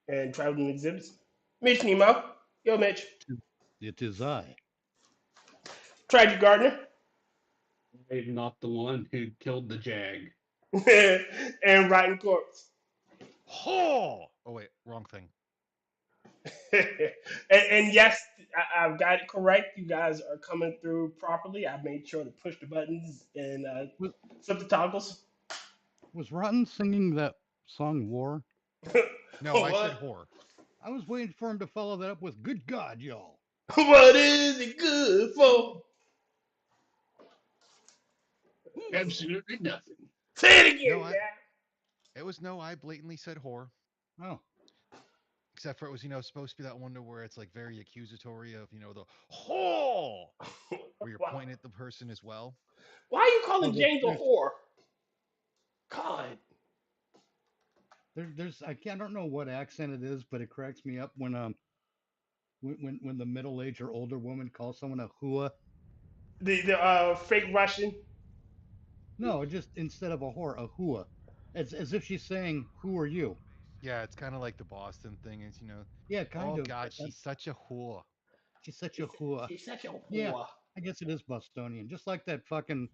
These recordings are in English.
and traveling exhibits. Mitch Nemo. Yo, Mitch. It is I. Tragic Gardner. I'm not the one who killed the Jag. and Rotten Corpse. Oh wait, wrong thing. And yes, I've got it correct. You guys are coming through properly. I made sure to push the buttons and flip the toggles. Was Rotten singing that song War? No, I What? said whore. I was waiting for him to follow that up with Good God, y'all. What is it good for? Absolutely nothing. Say it again, No, yeah. It was no. I blatantly said whore. Oh. Except for it was, supposed to be that one where it's like very accusatory of, the whore, where you're pointing at the person as well. Why are you calling Oh, James a whore? God. There's I don't know what accent it is, but it cracks me up when the middle-aged or older woman calls someone a hua. The fake Russian. No, just instead of a whore, a hua. It's as if she's saying, "Who are you?" Yeah, it's kind of like the Boston thing. Is Yeah, kind oh of. God, she's such a whore. She's such a hua. She's such a whore. Yeah, I guess it is Bostonian, just like that fucking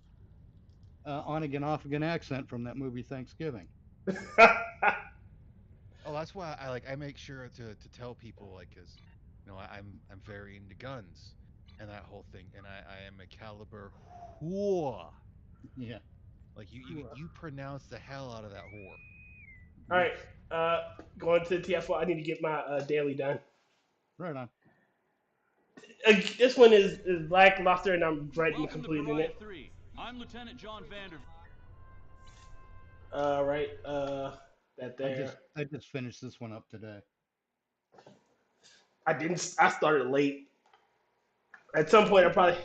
on again, off again accent from that movie Thanksgiving. Oh, that's why I make sure to tell people like, cause I'm very into guns and that whole thing, and I am a caliber whore. Yeah. Like you pronounce the hell out of that whore. All right. Going to the TF4. I need to get my daily done. Right on. This one is lackluster, and I'm dreading Welcome to completing Pariah it. 3. I'm Lieutenant John Vander. All right. That there. I just finished this one up today. I didn't. I started late. At some point, I probably.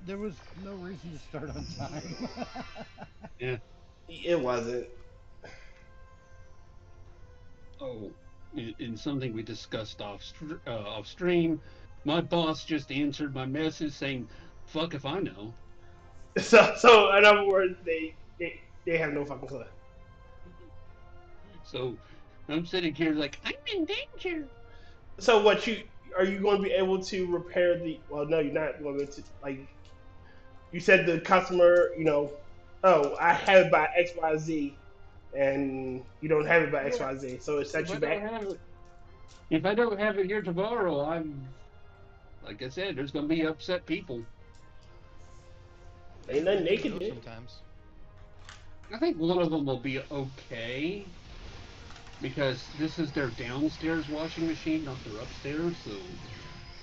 There was no reason to start on time. Yeah. It wasn't. Oh, in something we discussed off stream, my boss just answered my message saying, "Fuck if I know." So in other words, they have no fucking clue. So I'm sitting here like I'm in danger. So what are you going to be able to repair the? Well, no, you're not going to. Like you said, the customer, oh, I have it by XYZ, and you don't have it by XYZ, so it sets you back. If I don't have it here tomorrow, like I said, there's going to be upset people. Ain't nothing they can do. Sometimes. I think one of them will be okay because this is their downstairs washing machine, not their upstairs. So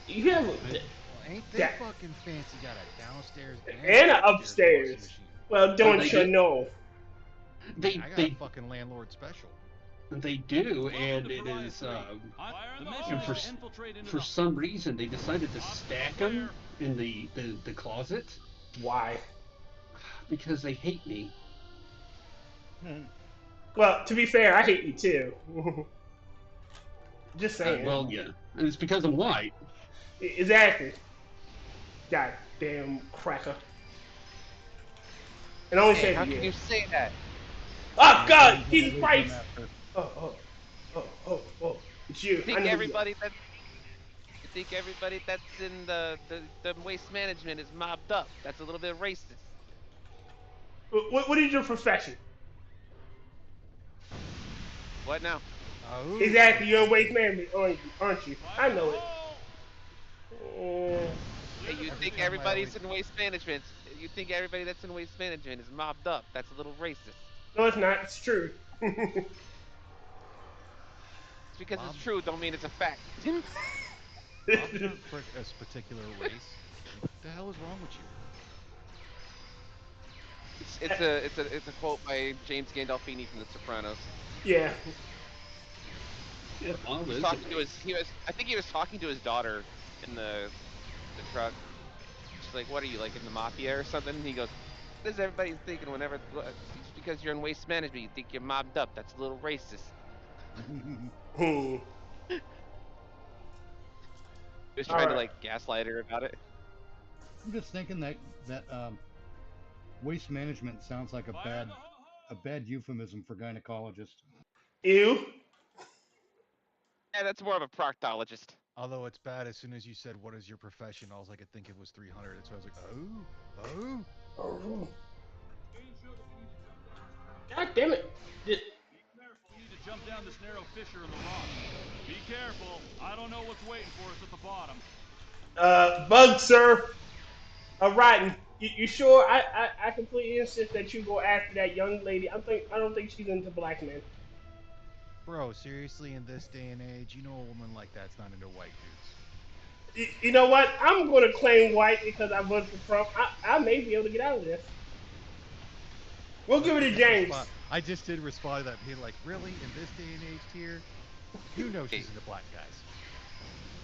you have ain't they fucking fancy? Got a downstairs and an upstairs. Well, don't you know? I got a fucking landlord special. They do, and it is. And for some reason, they decided to stack them in the closet. Why? Because they hate me. Well, to be fair, I hate you too. Just saying. Well, yeah, and it's because I'm white. Exactly. God damn cracker. And only say how can you say that? Oh God, Jesus Christ! Oh! It's you. You think everybody that's in the waste management is mobbed up? That's a little bit racist. What is your profession? What now? Exactly, you're in waste management, aren't you? I know it. Hey, you think everybody's in waste management? You think everybody that's in waste management is mobbed up? That's a little racist. No, it's not. It's true. It's because it's true. Don't mean it's a fact. A particular race. What the hell is wrong with you? It's a quote by James Gandolfini from The Sopranos. Yeah. Yeah, I think he was talking to his daughter in the truck. She's like, "What are you, like in the mafia or something?" And he goes, "What is everybody thinking whenever just because you're in waste management, you think you're mobbed up? That's a little racist." He was trying to like gaslight her about it. I'm just thinking that waste management sounds like a bad euphemism for gynecologist. Ew. Yeah, that's more of a proctologist. Although it's bad as soon as you said, what is your profession? All I could think it was 300. And so I was like, oh. Oh. God damn it. We need to jump down this narrow fissure in the rock. Be careful. I don't know what's waiting for us at the bottom. Bug, sir. Right. You sure? I completely insist that you go after that young lady. I don't think she's into black men. Bro, seriously, in this day and age, you know a woman like that's not into white dudes. You know what? I'm going to claim white because I voted for Trump. I may be able to get out of this. We'll give it to James. I just did respond to that, being like, really? In this day and age, Tyr? You know she's into black guys.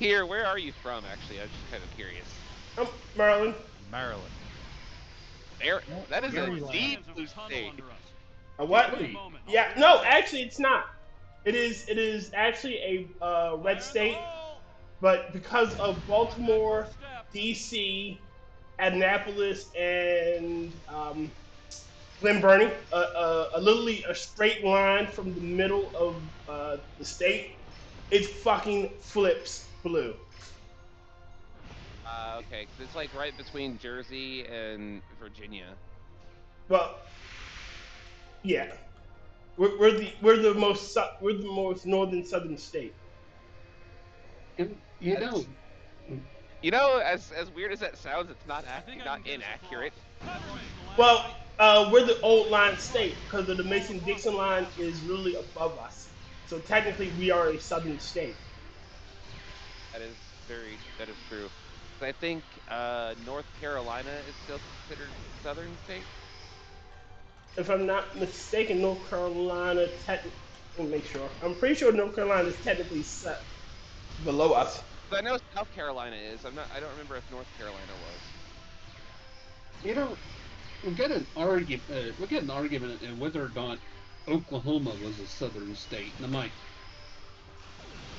Here, where are you from, actually? I was just kind of curious. Maryland. Maryland. There, that is a deep blue state. A what? Yeah, no, actually it's not. It is actually a red state, but because of Baltimore, DC, Annapolis, and Glen Burnie, literally a straight line from the middle of the state, it fucking flips blue. Okay, cause it's like right between Jersey and Virginia. Well, yeah, we're the most northern southern state. You know, as weird as that sounds, it's not inaccurate. Well, we're the old line state because of the Mason-Dixon line is really above us. So technically, we are a southern state. That is true. I think North Carolina is still considered southern state. If I'm not mistaken, North Carolina let me make sure. I'm pretty sure North Carolina is technically set below us. But I know South Carolina is. I don't remember if North Carolina was. you know, we'll get an argument in whether or not Oklahoma was a southern state, and I'm like,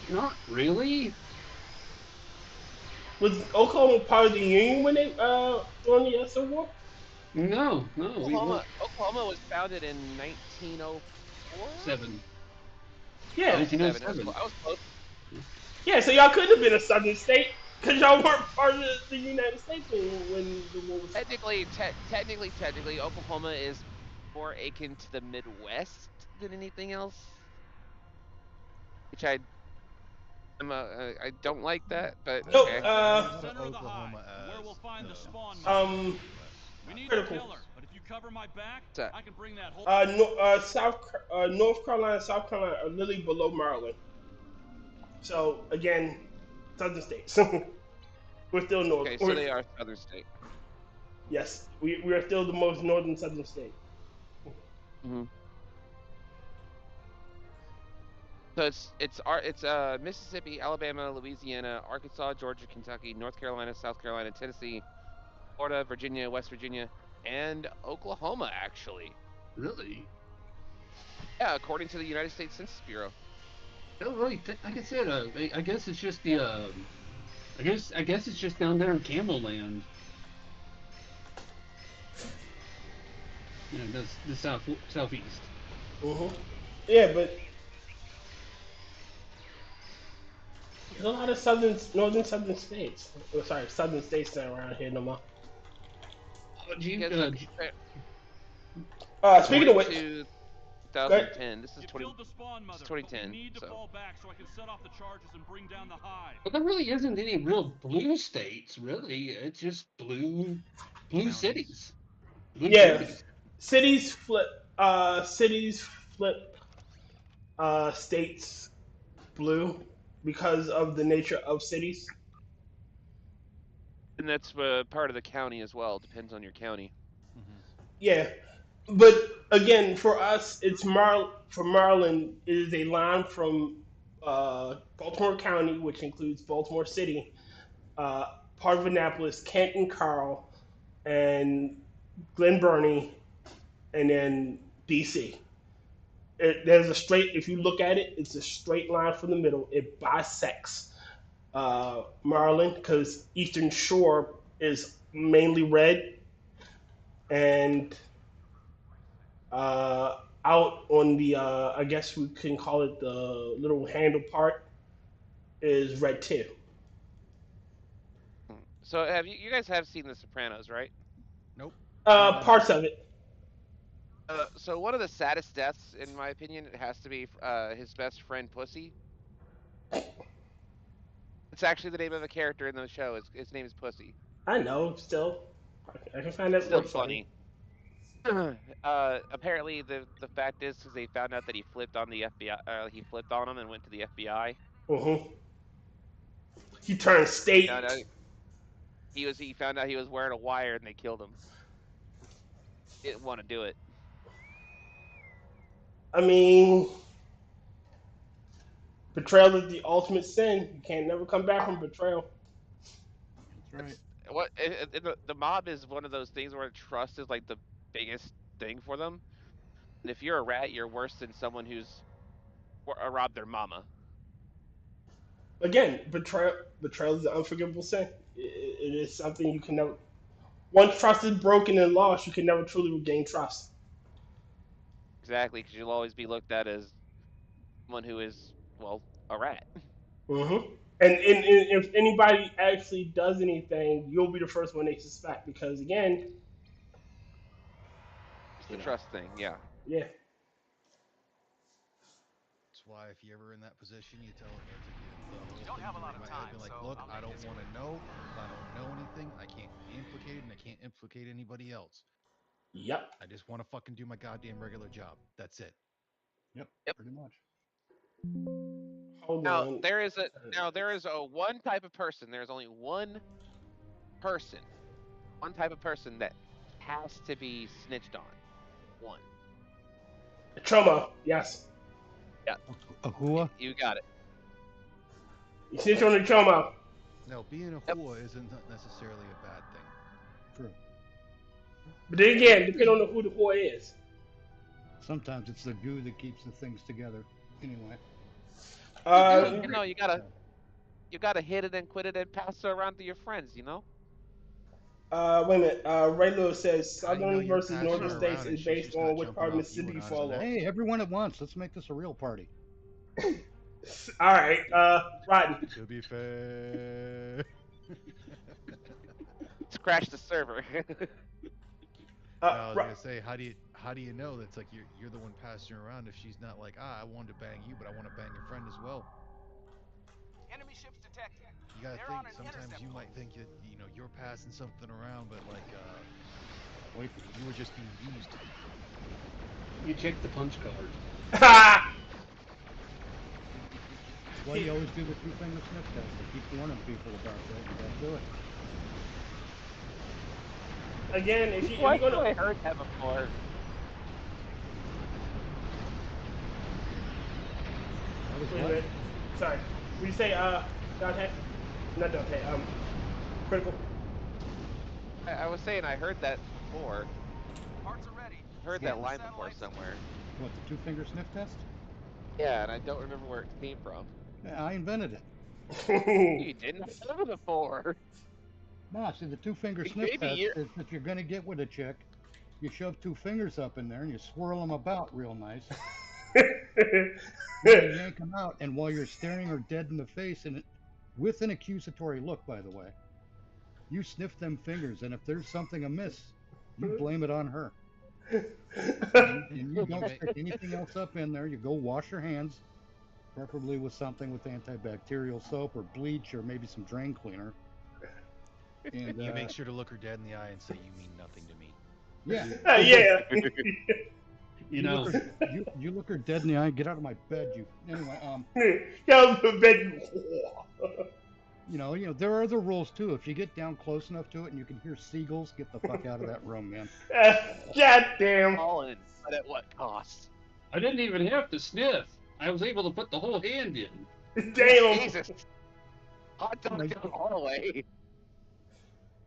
not really. Was Oklahoma part of the Union when they during the Civil War? No. Oklahoma was founded in 1904. 7. Yeah. 1907. I was close. Yeah, so y'all couldn't have been a southern state because y'all weren't part of the United States when the war was. Technically, Oklahoma is more akin to the Midwest than anything else, which I don't like that, but No, okay. Center of the hive, where we'll find the spawn. We need critical. a killer, but if you cover my back, I can bring that whole. North Carolina, South Carolina are literally below Maryland. So again, southern states. We're still north. Okay, so they are southern state. Yes, we are still the most northern southern state. Mm-hmm. So it's Mississippi, Alabama, Louisiana, Arkansas, Georgia, Kentucky, North Carolina, South Carolina, Tennessee, Florida, Virginia, West Virginia, and Oklahoma, actually. Really? Yeah, according to the United States Census Bureau. No, really. Like I said, I guess it's just the. I guess it's just down there in Camel Land. You know, the southeast. Yeah, but there's a lot of northern southern states. Oh, sorry, southern states not around here no more. Speaking of which, 2010. This is 2010. We need to fall back so I can set off the charges and bring down the hive. But there really isn't any real blue states, really. It's just blue cities. Blue cities flip. States blue because of the nature of cities. And that's part of the county as well. Depends on your county. Mm-hmm. Yeah, but again, for us, it's for Maryland, it is a line from Baltimore County, which includes Baltimore City, part of Annapolis, Kent and Carl, and Glen Burnie, and then DC. There's a straight. If you look at it, it's a straight line from the middle. It bisects Maryland because Eastern Shore is mainly red, and out on the I guess we can call it the little handle part is Red 2. So have you guys have seen The Sopranos, right? Nope. Parts of it. So one of the saddest deaths, in my opinion, it has to be his best friend Pussy. It's actually the name of a character in the show. His name is Pussy. I know, still. I can find that Still word funny. Apparently, the fact is, because they found out that he flipped on the FBI. He flipped on him and went to the FBI. He turned state. He found out he was wearing a wire and they killed him. Didn't want to do it. I mean, betrayal is the ultimate sin. You can't never come back from betrayal. That's right. The mob is one of those things where trust is like the biggest thing for them. And if you're a rat, you're worse than someone who's robbed their mama. Again, betrayal is an unforgivable sin. It is something you can never. Once trust is broken and lost, you can never truly regain trust. Exactly, because you'll always be looked at as someone who is, well, a rat. And if anybody actually does anything, you'll be the first one they suspect because, again, It's the trust thing, yeah. Yeah. That's why if you're ever in that position, you tell the whole thing to my head, be like, look, I don't want to know. If I don't know anything, I can't be implicated, and I can't implicate anybody else. Yep. I just want to fucking do my goddamn regular job. That's it. Yep. Pretty much. Hold Now on. there is a one type of person. There's only one type of person that has to be snitched on. One. Trauma. Yes. Yeah. A hua? You got it. You snitch on the trauma. No, being a hua isn't necessarily a bad thing. True. But then again, depending on who the whore is. Sometimes it's the goo that keeps the things together. Anyway. You gotta hit it and quit it and pass it around to your friends. You know. Wait a minute. Ray Lewis says How do you know Southern you're versus passing Northern her states around and is she's based just on not which jumping part of off Mississippi you you and fall off. Hey, everyone at once. Let's make this a real party. All right. Rodney. To be fair. Scratch the server. I was gonna say, how do you know that's like you're the one passing her around if she's not like, I wanted to bang you, but I want to bang your friend as well. Enemy ships detected. You gotta think. Sometimes you might think that you're passing something around, but like wait, you were just being used. You check the punch card. That's why you always do the two-finger sniff test. They keep warning people about that. You gotta do it. Again, if you're I gonna. heard that before. That was Wait a what? minute. Sorry. Would you say Dante? Not Dante. Critical. I was saying I heard that before. Parts are ready. Heard that line before somewhere. What, the two-finger sniff test? Yeah, and I don't remember where it came from. Yeah, I invented it. You didn't have it before. No, see, the two-finger Maybe sniff test you're- is if you're gonna get with a chick, you shove two fingers up in there and you swirl them about real nice. You yank them out, and while you're staring her dead in the face, and with an accusatory look, by the way, you sniff them fingers, and if there's something amiss, you blame it on her. And you don't stick anything else up in there. You go wash your hands, preferably with something with antibacterial soap or bleach or maybe some drain cleaner. And You make sure to look her dead in the eye and say, "You mean nothing to me." yeah. Yeah. You know, You look her dead in the eye and get out of my bed, you. Anyway, you know, there are other rules too. If you get down close enough to it and you can hear seagulls, get the fuck out of that room, man. God damn. All in, but at what cost? I didn't even have to sniff. I was able to put the whole hand in. Damn. Jesus. Hot dog down the hallway.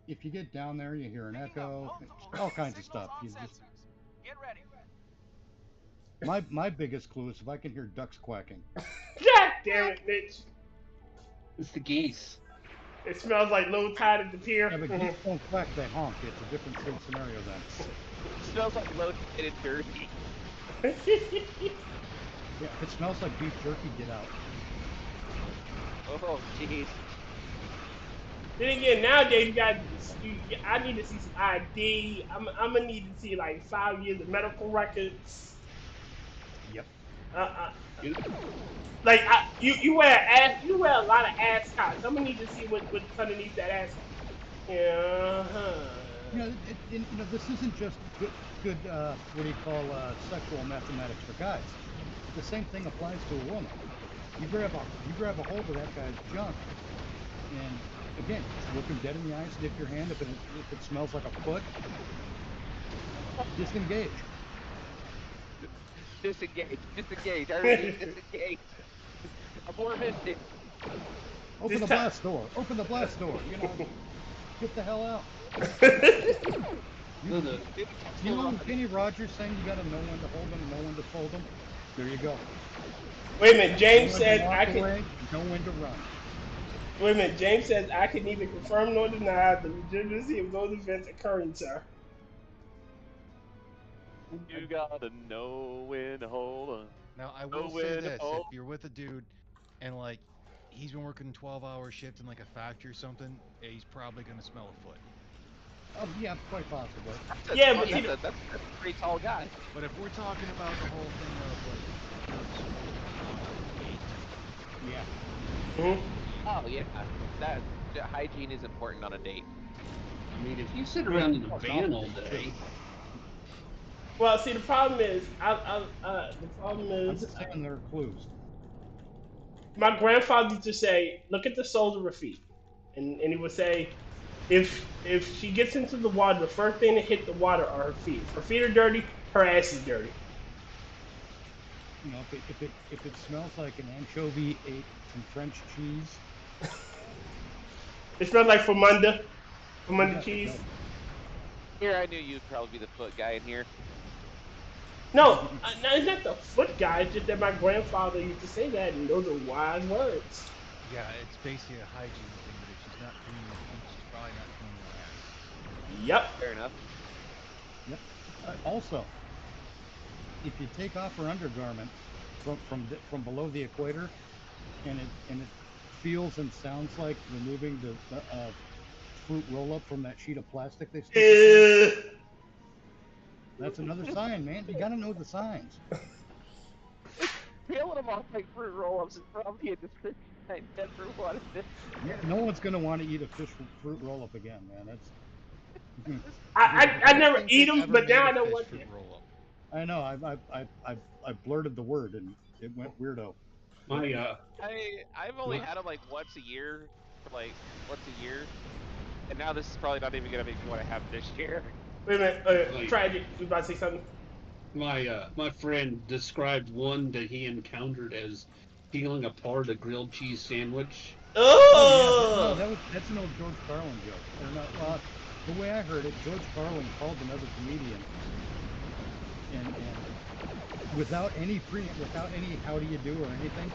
If you get down there, you hear an echo, all kinds of stuff. You just, Get ready. my biggest clue is if I can hear ducks quacking. God damn it, Mitch. It's the geese. It smells like low tide at the pier. Yeah, but geese don't quack, they honk. It's a different scenario then. It smells like low and dirty. Yeah, if it smells like beef jerky, get out. Oh, jeez. Then again, nowadays I need to see some ID. I'm gonna need to see like 5 years of medical records. Yep. You- Like you wear a lot of ass cots. I'm gonna need to see what's underneath that ass. Yeah. This isn't just good what do you call sexual mathematics for guys. The same thing applies to a woman. You grab a hold of that guy's junk, and again, look him dead in the eye, stick your hand. If it smells like a foot, disengage. Disengage. I repeat, disengage. Abort mission. Open the blast door. Open the blast door. Get the hell out. You know when Kenny Rogers saying you gotta know when to hold them, know when to fold them? There you go. Wait a minute, James Know when said to walk I can. away, know when to run. Wait a minute, James says I can neither confirm nor deny the legitimacy of those events occurring, sir. You gotta know when to hold on. Now I will say this: if you're with a dude and like he's been working 12-hour shift in like a factory or something, he's probably gonna smell a foot. Yeah, quite possibly. Yeah, but that's a pretty tall guy. But if we're talking about the whole thing of like, Yeah. Mm-hmm. Oh yeah, that hygiene is important on a date. I mean, if you sit around in a van all day, Well, see, the problem is, I'm just saying there are clues. my grandfather used to say, "Look at the soles of her feet," and he would say, if she gets into the water, the first thing to hit the water are her feet. If her feet are dirty, her ass is dirty. If it smells like an anchovy ate some French cheese. It smells like Famunda Yeah, cheese. Here, I knew you'd probably be the foot guy in here. No, it's not the foot guy. It's just that my grandfather used to say that, and those are wise words. yeah, it's basically a hygiene thing. But if she's not cleaning her feet, she's probably not cleaning her ass. Yep. Fair enough. Yep. Also, if you take off her undergarment from below the equator, and it feels and sounds like removing the fruit roll up from that sheet of plastic they stick. That's another sign, man. You gotta know the signs. Peeling them off like fruit roll-ups is probably a description I never wanted to. Yeah, no one's gonna want to eat a fruit roll up again, man. That's. I never think eat they've them, ever but now made I a know fish what. fruit roll-up. I know. I blurted the word and it went weirdo. I've only had them like once a year, and now this is probably not even gonna make me want to have this year. Wait a minute, Tragic, you about to say something? my friend described one that he encountered as peeling apart a grilled cheese sandwich. Oh! Yeah, that's an old George Carlin joke. Or not, the way I heard it, George Carlin called another comedian, and without any how do you do or anything,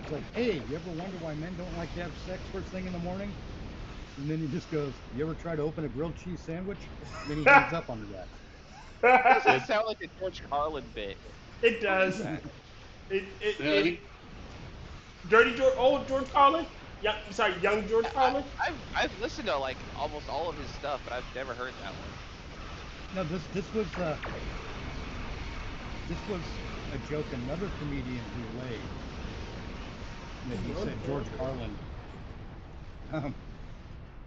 it's like, hey, you ever wonder why men don't like to have sex first thing in the morning? And then he just goes, you ever try to open a grilled cheese sandwich? And then he hangs up on the guy. Does that sound like a George Carlin bit? It does. Dirty George, old George Carlin? Young George Carlin? I've listened to like almost all of his stuff, but I've never heard that one. No, this was a joke another comedian relayed. That he said George Carlin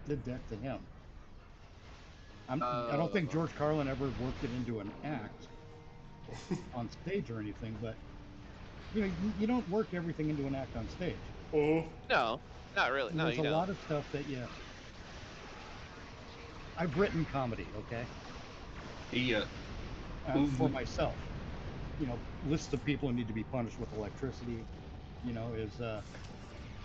did that to him. I don't think George Carlin ever worked it into an act on stage or anything, but you don't work everything into an act on stage. Mm-hmm. No, not really. No, There's a lot of stuff that I've written comedy, okay? For myself. Lists of people who need to be punished with electricity, is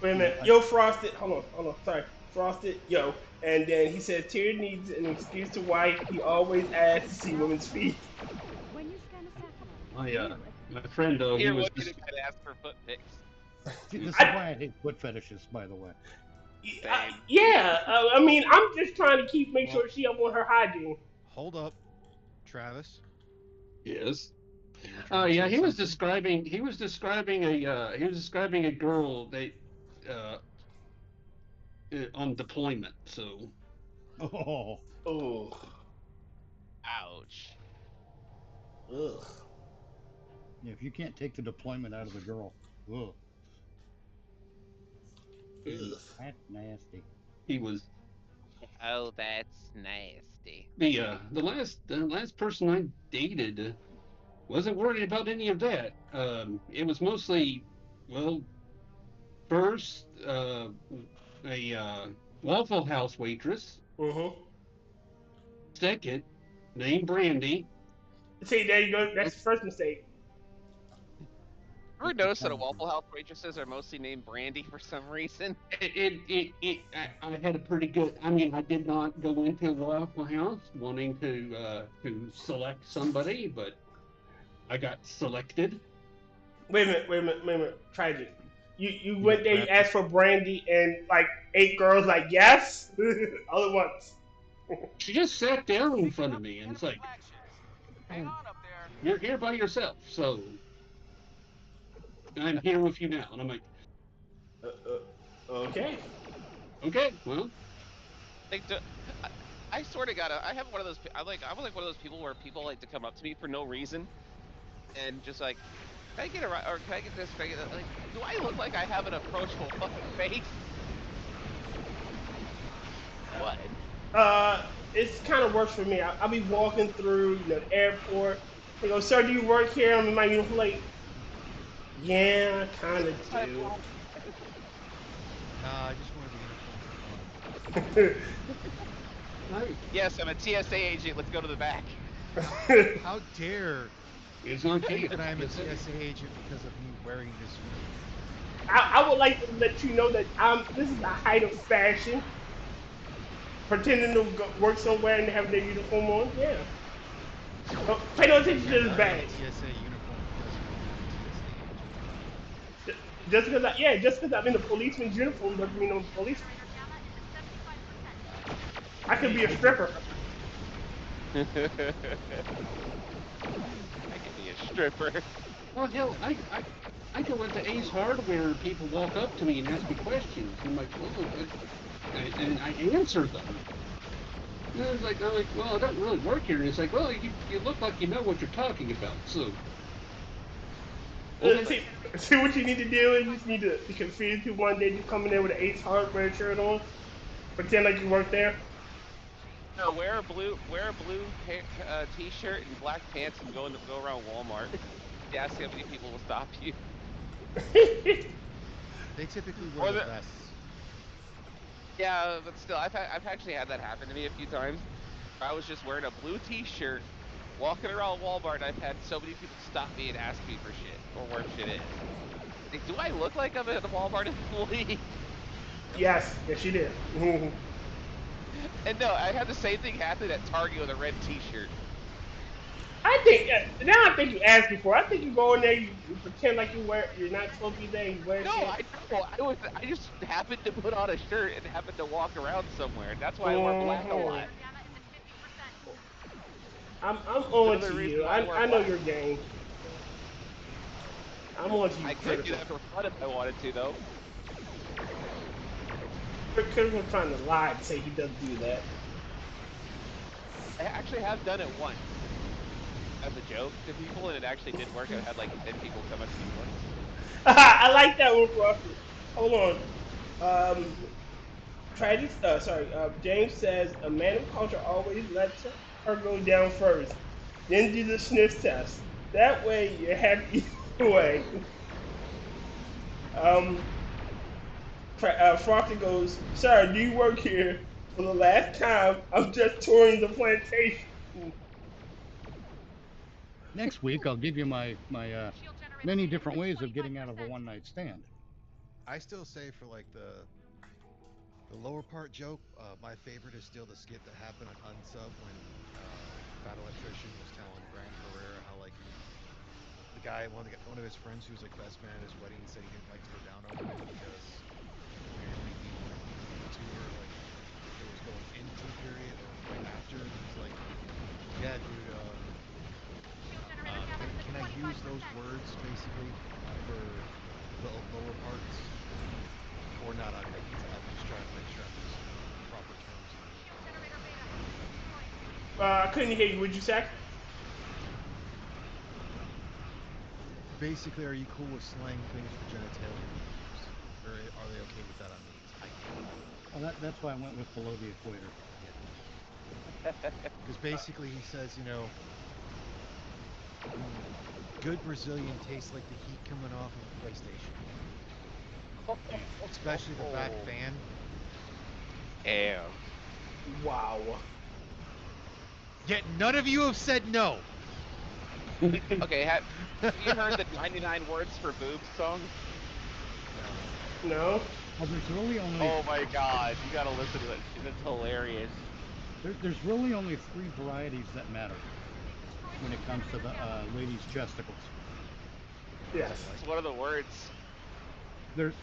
Wait a minute. Yo, Frosted, hold on, sorry. Frosted, yo. And then he said Tyr needs an excuse to why he always asks to see women's feet. My friend, he was just ask for foot pics. This is why I hate foot fetishes, by the way. I mean, I'm just trying to make sure she up on her hygiene. Hold up, Travis. Yes. Yeah, he was describing a girl. on deployment. So Oh, Oh. Ouch. Ugh. if you can't take the deployment out of the girl, ugh, and Ugh. that's nasty. he was Oh, that's nasty. the last person I dated wasn't worried about any of that. It was mostly, well, first a Waffle House waitress. Mm-hmm. Second, named Brandy. See, there you go. That's the first mistake. Ever noticed that Waffle House waitresses are mostly named Brandy for some reason? I had a pretty good. I mean, I did not go into Waffle House wanting to select somebody, but I got selected. Wait a minute. Tragic. You got went there, you drafted. asked for Brandy, and like 8 girls like yes, all at once. She just sat down in front of me, and it's like, Hang on up there. you're here by yourself, so I'm here with you now. And I'm like, Okay. okay, well, Like, I sort of gotta. I have one of those. I'm like one of those people where people like to come up to me for no reason, and just like, can I get a or can I get this? Can I get that? Like, do I look like I have an approachable fucking face? What? It's kind of works for me. I'll be walking through, the airport. They go, sir, do you work here? I'm in my uniform. Like, yeah, I kind of do. Nah, I just wanted the uniform for fun. Yes, I'm a TSA agent. Let's go to the back. How dare it's okay. that I'm a TSA agent because of me wearing this uniform? I would like to let you know that this is the height of fashion. Pretending to work somewhere and have their uniform on, yeah. But pay no attention to this badge. TSA uniform because Just because I'm in the policeman's uniform doesn't mean I'm a policeman. I could be a stripper. I could be a stripper. Well, hell, I go into Ace Hardware and people walk up to me and ask me questions. I'm like, oh, and I answer them. And I'm like, well, I don't really work here. And it's like, well, you look like you know what you're talking about. So, See what you need to do is you just need to be confused. You one day just come in there with an Ace Hardware shirt on, pretend like you work there. No, wear a blue t-shirt and black pants and go around Walmart. Yeah, ask how many people will stop you. They typically wear the vests. Yeah, but still, I've actually had that happen to me a few times. I was just wearing a blue t-shirt, walking around Walmart, and I've had so many people stop me and ask me for shit, or where shit is. Like, do I look like I'm a Walmart employee? Yes, you did. And no, I had the same thing happen at Target with a red t-shirt. I think you asked before. I think you go in there, you pretend like you're not supposed to be there. You wear No, shit. I just happened to put on a shirt and happened to walk around somewhere. That's why I wear black a lot. I'm on Another to reason you. why I wear I know black. your game. I'm on to you. I could do that for fun if I wanted to, though. Chris was trying to lie and say he doesn't do that. I actually have done it once as a joke to people, and it actually did work. I had like 10 people come up to me once. I like that one, Crawford. Hold on. James says a man of culture always lets her go down first, then do the sniff test. That way you're happy either way. Frosty goes, sir, do you work here? For the last time, I'm just touring the plantation. Next week, I'll give you my many different ways of getting out of a one-night stand. I still say for like the lower part joke, my favorite is still the skit that happened on Unsub when Fat Electrician was telling Grant Carrera how like the guy, one of his friends who was like best man at his wedding, said he didn't like to go down on him because apparently the tour like it was going into the period or right after, and he's like, yeah, dude, can I use those words basically for the lower parts or not? I'm just trying to make sure I'm using the proper terms. I couldn't hear you. What'd you say? Basically, are you cool with slang things for genitalia used? Or are they okay with that on meat? Well, that's why I went with below the equator. Because basically he says, you know, good Brazilian tastes like the heat coming off of a PlayStation. Especially the back fan. Damn. Wow. Yet none of you have said no. Okay, have you heard the 99 Words for Boobs song? No. Well, there's really only Oh my god, you gotta listen to it. It's hilarious. there's really only 3 varieties that matter when it comes to the ladies' chesticles. Yes. It's one of the words. There's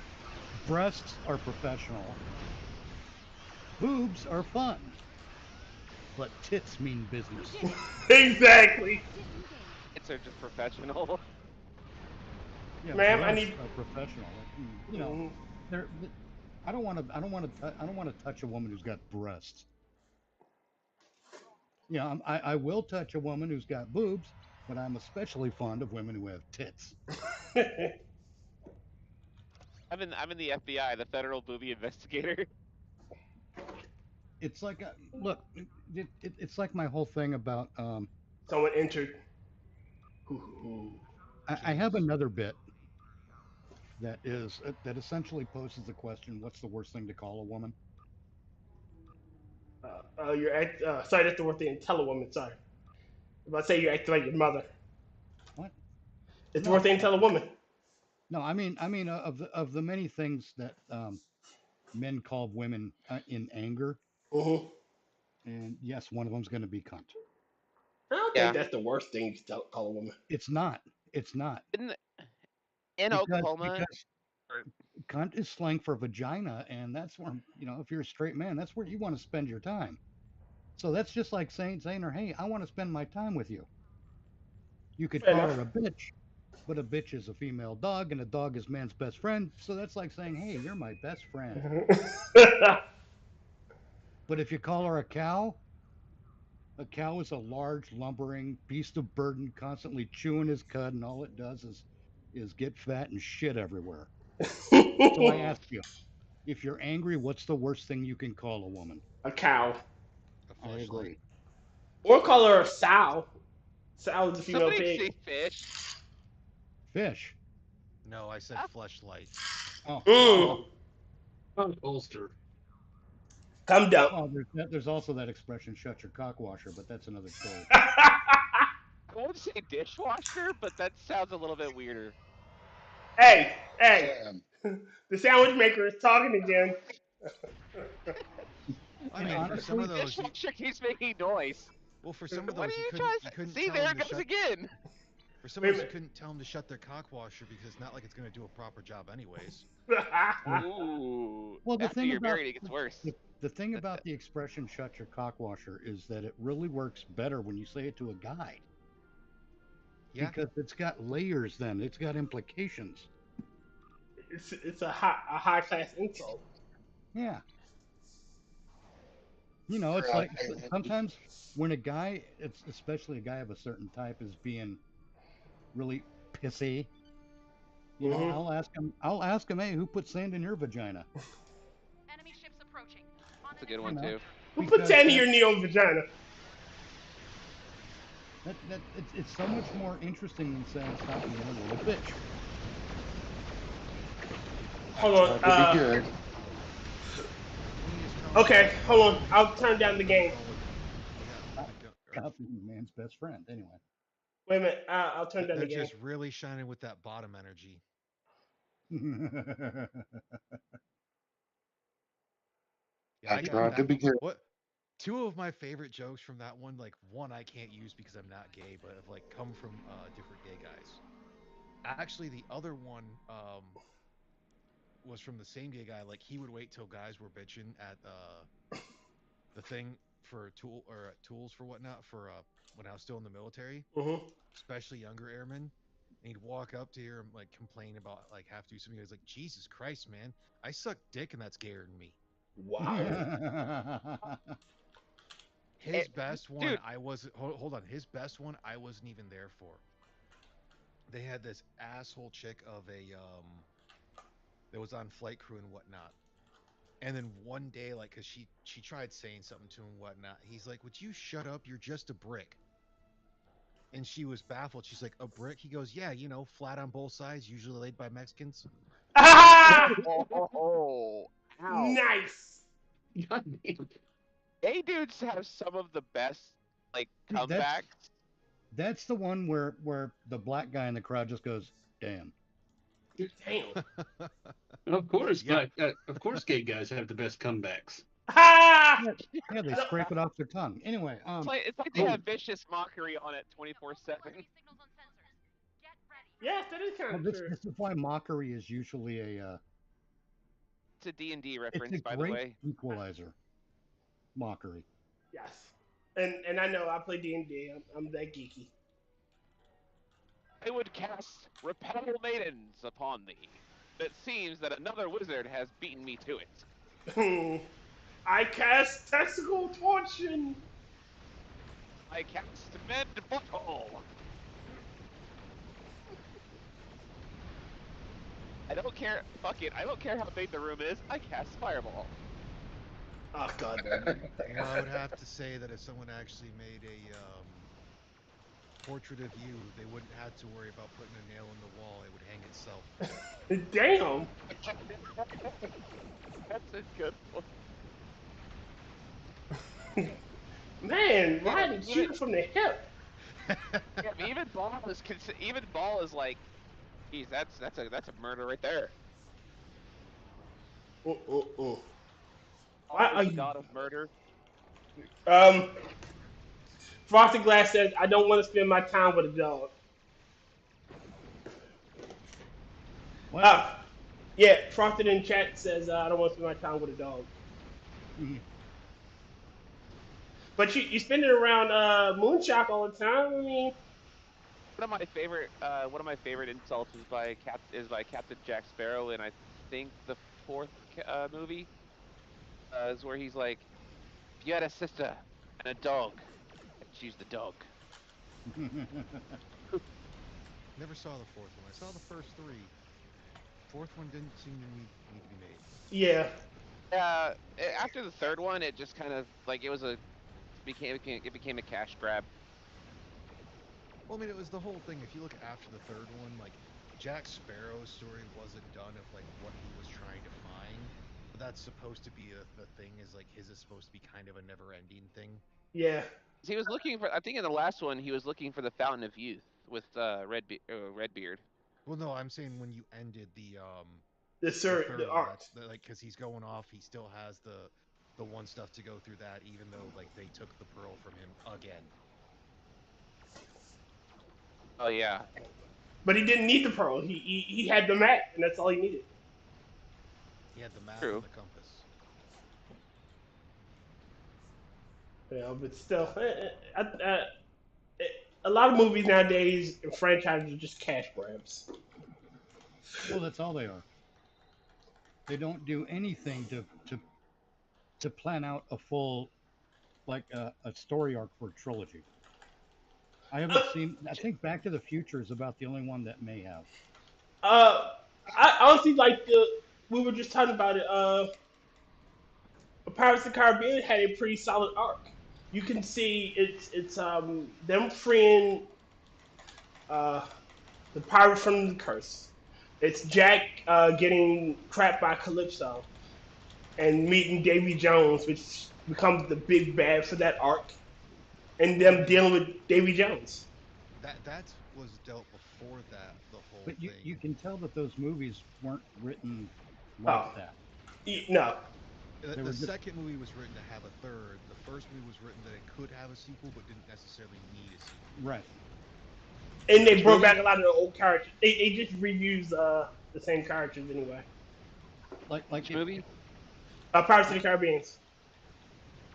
breasts are professional, boobs are fun, but tits mean business. Exactly. It's just professional. Yeah, Ma'am, I breasts need- are professional. You know, Mhm. they're. I don't want to touch a woman who's got breasts. Yeah, I will touch a woman who's got boobs, but I'm especially fond of women who have tits. I'm in the FBI, the Federal Booby Investigator. It's like look, it's like my whole thing about Someone entered. Ooh. I have another bit that is that essentially poses the question: what's the worst thing to call a woman? Sorry, that's the word thing. Tell a woman. Sorry. If I say you act like your mother, What? it's the No. word thing. Tell a woman. No, I mean of the many things that men call women in anger, Mm-hmm. and yes, one of them's going to be cunt. I don't Yeah. think that's the worst thing to call a woman. It's not. It's not. In Oklahoma, Because cunt is slang for vagina, and that's where, you know, if you're a straight man, that's where you want to spend your time. So that's just like saying to her, hey, I want to spend my time with you. You could Fair call enough. her a bitch, but a bitch is a female dog, and a dog is man's best friend. So that's like saying, hey, you're my best friend. But if you call her a cow is a large, lumbering beast of burden, constantly chewing his cud, and all it does is get fat and shit everywhere. So I ask you, if you're angry, what's the worst thing you can call a woman? A cow. A I fleshlight. agree. Or call her a sow. Sow is a female somebody pig. say fish. Fish. No, I said fleshlight. Oh, Mm. Bolster. Come down. well, there's also that expression, shut your cock washer, but that's another story. I would say dishwasher, but that sounds a little bit weirder. Hey, the sandwich maker is talking again. I And mean, for some honestly, of those, Dishwasher keeps making noise. well, for some of What those, are you you couldn't, trying you to couldn't see? tell There them it to comes shut. again. For some Wait of a those, you minute. couldn't tell them to shut their cock washer because it's not like it's going to do a proper job anyways. Ooh. well, the After thing you're about married, it gets worse. the thing about the expression "shut your cock washer" is that it really works better when you say it to a guy. Yeah. Because it's got layers. Then it's got implications. It's a high class insult. Yeah. You know, it's like sometimes when a guy, it's especially a guy of a certain type, is being really pissy. You know, Mhm. I'll ask him, hey, who put sand in your vagina? Enemy ships approaching. That's a good You one know, too. Who put because sand in your neon vagina? it's so much more interesting than saying stop being a little bitch. Hold on. Please tell Okay, me- hold on. I'll turn down the game. Yeah, like, Stop being man's best friend. Anyway. Wait a minute. I'll turn down they're the game. just really shining with that bottom energy. Yeah, what? Two of my favorite jokes from that one, like one I can't use because I'm not gay, but have like come from different gay guys. Actually, the other one was from the same gay guy. Like he would wait till guys were bitching at the thing for tools for whatnot for when I was still in the military, Mhm. especially younger airmen. And he'd walk up to hear him like complain about like have to do something. He's like, Jesus Christ, man, I suck dick and that's gayer than me. Wow. His best one, dude. I wasn't. Hold on. His best one, I wasn't even there for. They had this asshole chick of a that was on flight crew and whatnot. And then one day, like, cause she tried saying something to him and whatnot. He's like, "Would you shut up? You're just a brick." And she was baffled. She's like, "A brick?" He goes, "Yeah, you know, flat on both sides, usually laid by Mexicans." Ah! Oh, ow. Nice. God damn. Gay dudes have some of the best like Dude, comebacks. That's the one where the black guy in the crowd just goes, "Damn." Damn. Of course, Yeah. but of course, gay guys have the best comebacks. Ah! Yeah, they scrape it off their tongue. Anyway, It's like they have vicious mockery on it 24/7. Signals on sensors. Get ready. Yes, that is kind well, of this true. this is why mockery is usually It's a D&D it's reference, a by the great way. equalizer. Mockery. Yes. And I know I play D&D. I'm that geeky. I would cast Repel Maidens upon thee. It seems that another wizard has beaten me to it. I cast testicle torsion. I cast Mend Butthole. I don't care. Fuck it. I don't care how big the room is. I cast Fireball. Oh god. You know, I would have to say that if someone actually made a portrait of you, they wouldn't have to worry about putting a nail in the wall. It would hang itself. Damn. That's a good one. Man, Yeah, Ryan even- shooting from the hip. Yeah, but even Ball is like, geez, that's a murder right there. Why Ball are is the you? god of murder. Frosted Glass says I don't want to spend my time with a dog. What? Yeah, Frosted in chat says I don't want to spend my time with a dog. Mhm. But you spend it around Moonshock all the time. I mean, One of my favorite insults is by Captain Jack Sparrow, and I think the fourth movie is where he's like, if you had a sister and a dog, I'd choose the dog. Never saw the fourth one. I saw the first three. Fourth one didn't seem to need to be made. yeah. After the third one, it just kind of like it became a cash grab. Well, I mean, it was the whole thing. If you look after the third one, like Jack Sparrow's story wasn't done of like what he was trying to find. But that's supposed to be the thing. Is like his is supposed to be kind of a never-ending thing. Yeah. He was looking for. I think in the last one, he was looking for the Fountain of Youth with Redbeard. Well, no, I'm saying when you ended the The art. that's like because he's going off, he still has the one stuff to go through that, even though like they took the pearl from him again. Oh yeah. But he didn't need the pearl. He had the map, and that's all he needed. He had the map True. and the compass. Yeah, but still, a lot of movies nowadays and franchises are just cash grabs. Well, that's all they are. They don't do anything to plan out a full, like a story arc for a trilogy. I haven't seen. I think Back to the Future is about the only one that may have. I honestly like we were just talking about it. Pirates of the Caribbean had a pretty solid arc. You can see it's them freeing the pirate from the curse. It's Jack getting trapped by Calypso and meeting Davy Jones, which becomes the big bad for that arc, and them dealing with Davy Jones. That was dealt before that. The whole But thing. you can tell that those movies weren't written like that. No. The were just- second movie was written to have a third. The first movie was written that it could have a sequel, but didn't necessarily need a sequel. Right. And they brought back a lot of the old characters. They just reused the same characters anyway. Like Which movie? Pirates of the Caribbean.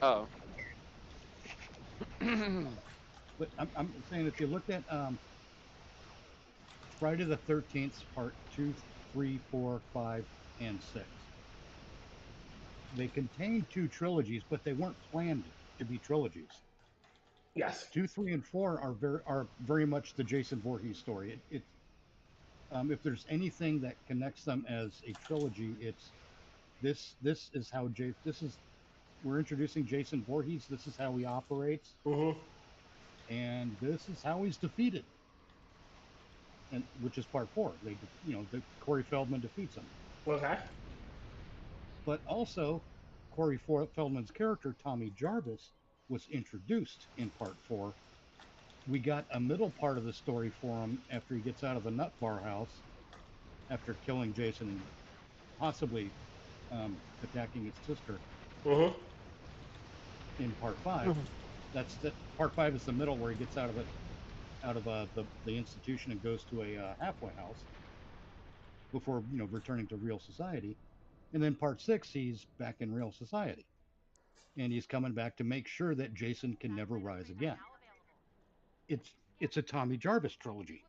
Oh. But I'm saying if you look at Friday the 13th, part 2, 3, 4, 5, and 6. they contain 2 trilogies, but they weren't planned to be trilogies. Yes. 2, 3, and 4 are very much the Jason Voorhees story. If there's anything that connects them as a trilogy, it's this is how we're introducing Jason Voorhees. This is how he operates, and this is how he's defeated. And which is part 4. The Corey Feldman defeats him. Okay. But also, Corey Feldman's character Tommy Jarvis was introduced in part 4. We got a middle part of the story for him after he gets out of the nut bar house, after killing Jason and possibly attacking his sister. In part 5, part 5 is the middle where he gets out of the institution and goes to a halfway house before returning to real society. And then part 6, he's back in real society, and he's coming back to make sure that Jason can never rise again. It's a Tommy Jarvis trilogy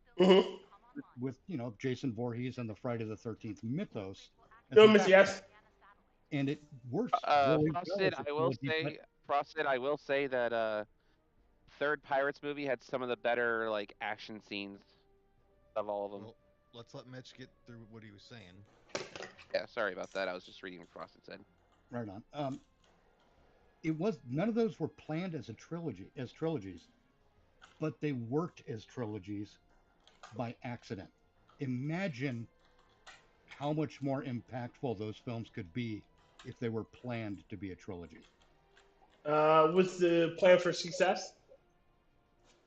with Jason Voorhees and the Friday the 13th mythos. Yes. And it works really Frosted, well. Frosted, I will say that third Pirates movie had some of the better action scenes of all of them. Well, let's let Mitch get through what he was saying. Yeah, sorry about that. I was just reading what Frosted said. Right on. None of those were planned as trilogies, but they worked as trilogies by accident. Imagine how much more impactful those films could be if they were planned to be a trilogy. Was the plan for success?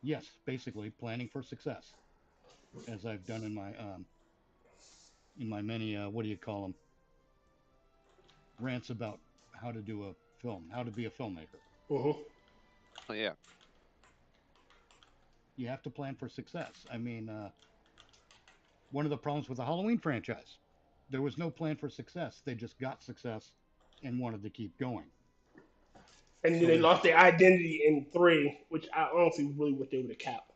Yes, basically planning for success, as I've done in my many what do you call them, rants about how to do a film, how to be a filmmaker. Oh yeah. You have to plan for success. I mean, one of the problems with the Halloween franchise, there was no plan for success. They just got success and wanted to keep going. And then they lost their identity in 3, which I honestly really wish they would have kept.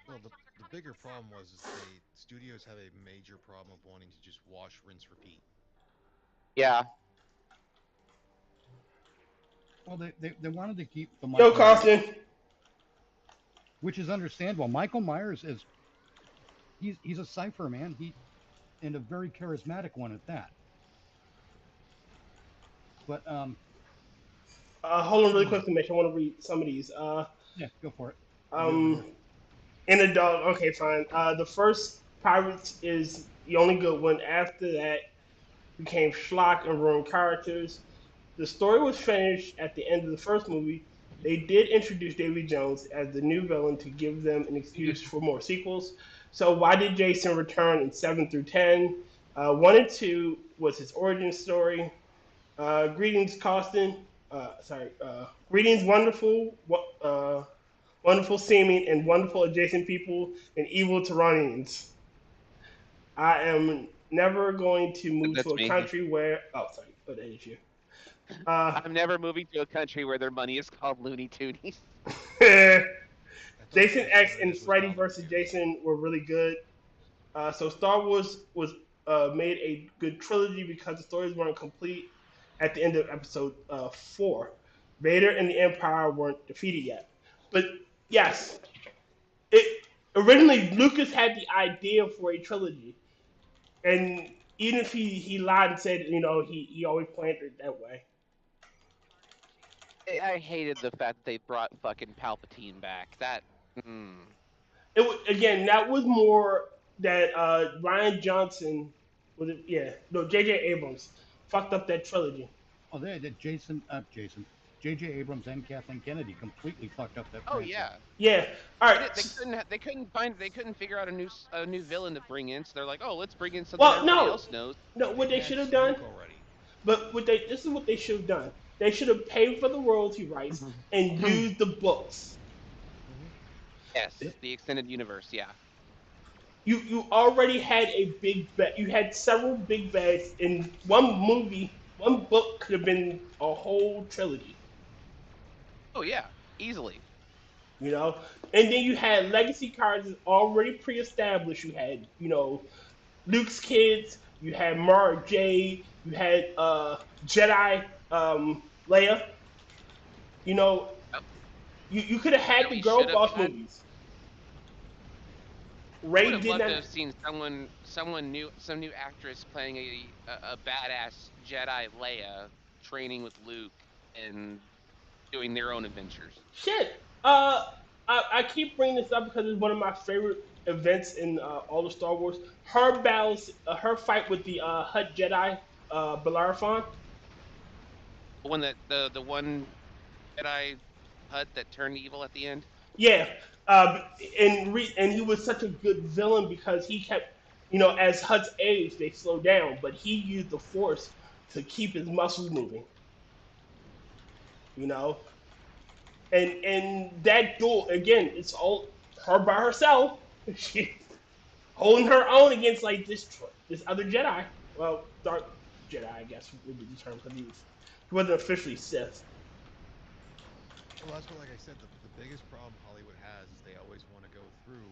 Well, the bigger problem was studios have a major problem of wanting to just wash, rinse, repeat. Yeah. Well, they wanted to keep the Yo, Carson. Which is understandable. Michael Myers he's a cipher man. And a very charismatic one at that. But hold on really quickly, Mitch. I want to read some of these. Yeah, go for it. In a dog. Okay, fine. The first Pirates is the only good one. After that, became schlock and ruined characters. The story was finished at the end of the first movie. They did introduce Davy Jones as the new villain to give them an excuse for more sequels. So why did Jason return in 7 through 10? 1 and 2 was his origin story. Greetings, Carson. Greetings, wonderful seeming and wonderful adjacent people and evil Tyranians. I am never going to move to a country where... Oh, sorry. Oh, that is you. I'm never moving to a country where their money is called Looney Toonies. Jason X and Freddy vs. Jason were really good. So Star Wars was made a good trilogy because the stories weren't complete at the end of episode 4. Vader and the Empire weren't defeated yet. But yes, originally Lucas had the idea for a trilogy. And even if he lied and said, he always planned it that way. I hated the fact that they brought fucking Palpatine back. That... That was more that Rian Johnson, J.J. Abrams fucked up that trilogy. Oh, they did. J.J. Abrams and Kathleen Kennedy completely fucked up that. Oh yeah. Yeah. All right. They couldn't figure out a new villain to bring in. So they're like, oh, let's bring in something everybody else knows. No, what they should have done. But this is what they should have done. They should have paid for the royalty rights and used the books. Yes, the extended universe, yeah. You already had a big bet. You had several big bets in one movie. One book could have been a whole trilogy. Oh yeah, easily. And then you had legacy characters already pre-established. You had, Luke's kids. You had Mara Jade. You had Jedi Leia. You know, Yep. you could have had Yeah, the we girl should have boss had. movies. I would Ray have did loved not. to have seen someone new, some new actress playing a badass Jedi Leia training with Luke and doing their own adventures. Shit. I keep bringing this up because it's one of my favorite events in all the Star Wars. Her battles, her fight with the Hutt Jedi, Bellerophon. The one Jedi Hutt that turned evil at the end. Yeah, and he was such a good villain because he kept, as Hutt's age, they slowed down, but he used the Force to keep his muscles moving. You know, and that duel again, it's all her by herself. She's holding her own against like this other Jedi. Well, dark Jedi, I guess would be the term because he wasn't officially Sith. Well, that's what, like I said, the biggest problem Hollywood has is they always want to go through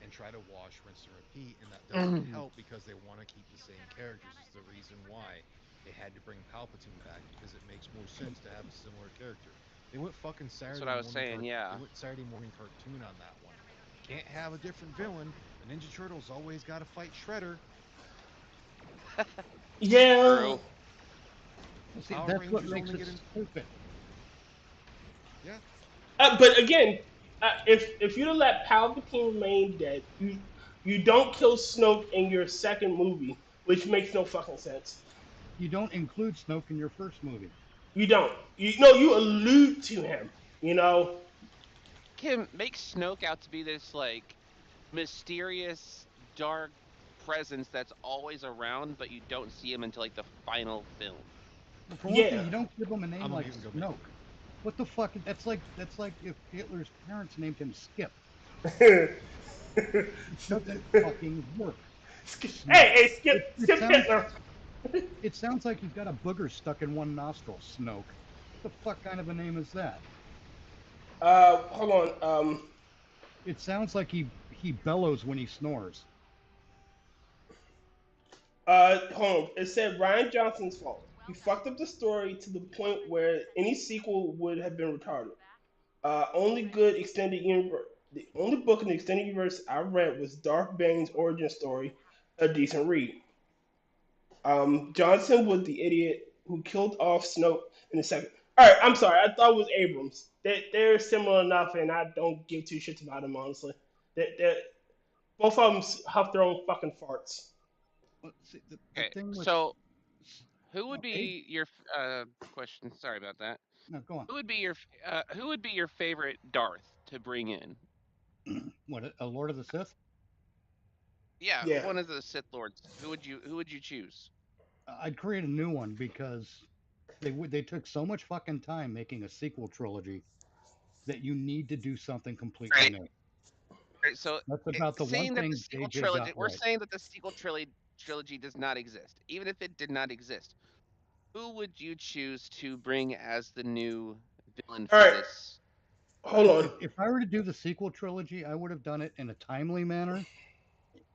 and try to wash, rinse, and repeat, and that doesn't help because they want to keep the same characters. It's the reason why they had to bring Palpatine back because it makes more sense to have a similar character. They went fucking That's Saturday what I was morning. saying. Yeah. They went Saturday morning cartoon on that one. Can't have a different villain. The Ninja Turtles always got to fight Shredder. Yeah. True. See, Power that's what Rangers makes only it get in. stupid. Yeah. But again, if you'd have let Palpatine remain dead, you don't kill Snoke in your second movie, which makes no fucking sense. You don't include Snoke in your first movie. You don't. You allude to him. You know. Kim makes Snoke out to be this like mysterious, dark presence that's always around, but you don't see him until like the final film. Well, for one thing, Yeah. you don't give him a name I'm a like mutant, go Snoke. What the fuck? That's like if Hitler's parents named him Skip. It doesn't fucking work. Snoke. Hey, It, it Skip sounds Hitler. it sounds like you've got a booger stuck in one nostril. Snoke. What the fuck kind of a name is that? Hold on. It sounds like he bellows when he snores. Hold on. It said Ryan Johnson's fault. He fucked up the story to the point where any sequel would have been retarded. Only good extended universe. The only book in the extended universe I read was Darth Bane's origin story, a decent read. Johnson was the idiot who killed off Snoke in the second. All right, I'm sorry. I thought it was Abrams. They're similar enough, and I don't give two shits about them honestly. They both of them huff their own fucking farts. But see, the Okay, thing with so who would Abe, be your question? Sorry about that. no, go on. Who would be your favorite Darth to bring in? What, a Lord of the Sith? Yeah, Yeah. one of the Sith Lords. Who would you choose? I'd create a new one because they took so much fucking time making a sequel trilogy that you need to do something completely Right. new. Right, so That's about the one saying that thing the sequel JJ trilogy, got we're right. saying that the sequel trilogy does not exist. Even if it did not exist, who would you choose to bring as the new villain All for right, this? hold on. If I were to do the sequel trilogy, I would have done it in a timely manner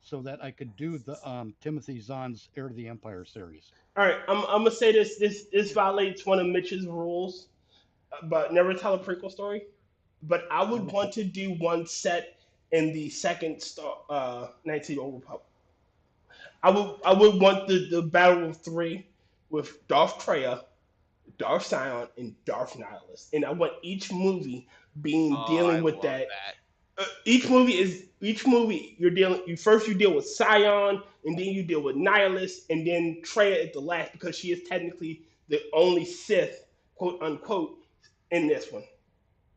so that I could do the Timothy Zahn's Heir to the Empire series. All right, I'm gonna say this violates one of Mitch's rules, but never tell a prequel story. But I would Never, want to do one set in the second 19 Old Republic. I would want the Battle of Three with Darth Treya, Darth Sion, and Darth Nihilus, and I want each movie being Oh, I dealing with love that. that. Each movie you're dealing. You deal with Sion, and then you deal with Nihilus, and then Treya at the last because she is technically the only Sith, quote unquote, in this one.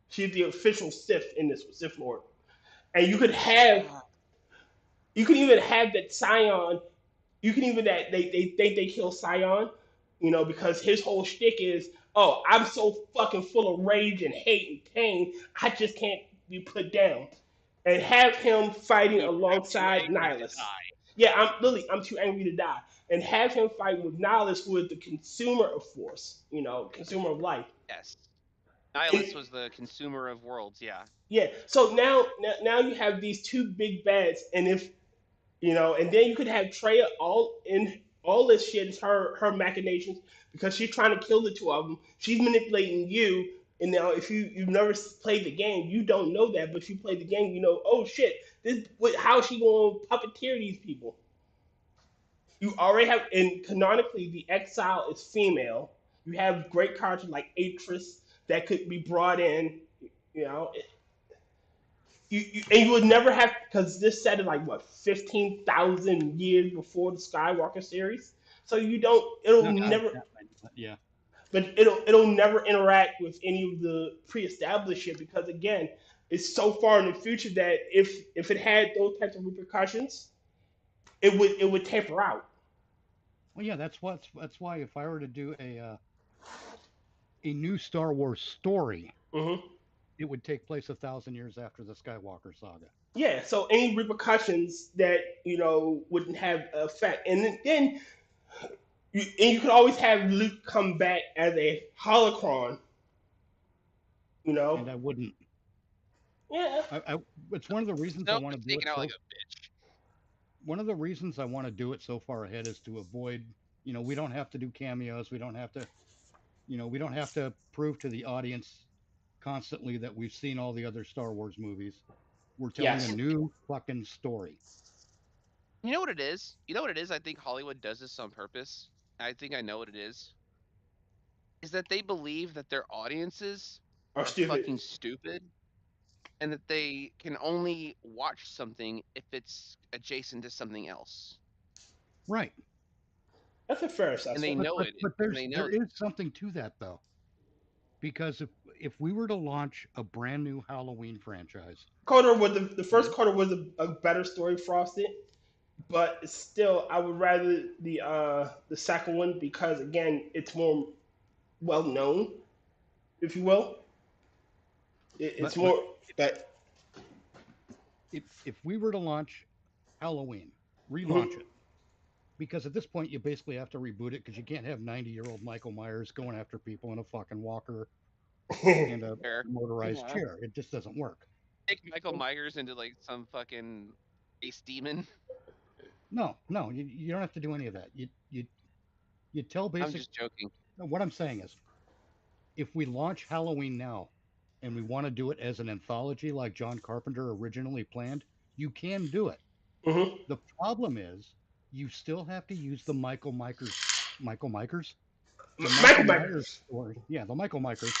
She's the official Sith in this Sith Lord, and you could even have that Sion. You can even that they think they kill Sion, because his whole shtick is, oh, I'm so fucking full of rage and hate and pain, I just can't be put down, and have him fighting I'm too alongside angry to Nihilus. die. Yeah, I'm too angry to die, and have him fight with Nihilus, who is the consumer of force, consumer of life. Yes. And Nihilus was the consumer of worlds. Yeah. yeah, so now you have these two big bads, and if and then you could have Treya all in All this shit is her machinations because she's trying to kill the two of them. She's manipulating you. And now, if you've never played the game, you don't know that. But if you play the game, you know, oh shit, how is she going to puppeteer these people? You already have, and canonically, the exile is female. You have great characters like Atris that could be brought in. You know, and you would never have, because this set is like what 15,000 years before the Skywalker series. So you don't. It'll Not quite never. that many, but yeah. But it'll never interact with any of the pre-established shit because again, it's so far in the future that if it had those types of repercussions, it would taper out. Well, yeah, that's why if I were to do a new Star Wars story, Hmm. it would take place 1,000 years after the Skywalker saga. Yeah, so any repercussions that wouldn't have effect, and then you could always have Luke come back as a holocron. And I wouldn't. Yeah. It's one of the reasons I want to do it. Taken out like a bitch. One of the reasons I want to do it so far ahead is to avoid. We don't have to do cameos. We don't have to. We don't have to prove to the audience constantly that we've seen all the other Star Wars movies. We're telling Yes. a new fucking story. You know what it is? You know what it is? I think Hollywood does this on purpose. I think I know what it is. Is that they believe that their audiences Are stupid. fucking stupid, and that they can only watch something if it's adjacent to something else. Right. That's a fair assessment. And they know it. But and they know there is something to that though, because if we were to launch a brand new Halloween franchise, Coda was the first Coda was a better story, Frosted, but still I would rather the second one because again it's more well known, if you will. It's But- more that if we were to launch Halloween, relaunch it, because at this point you basically have to reboot it because you can't have 90-year-old Michael Myers going after people in a fucking walker and a Fair. motorized Yeah. chair. It just doesn't work. Take Michael Myers into like some fucking ace demon. No, you don't have to do any of that. You tell I'm basic. just joking. No, what I'm saying is, if we launch Halloween now, and we want to do it as an anthology like John Carpenter originally planned, you can do it. Mhm. The problem is, you still have to use the Michael Myers. The Michael Myers. story. Yeah, the Michael Myers.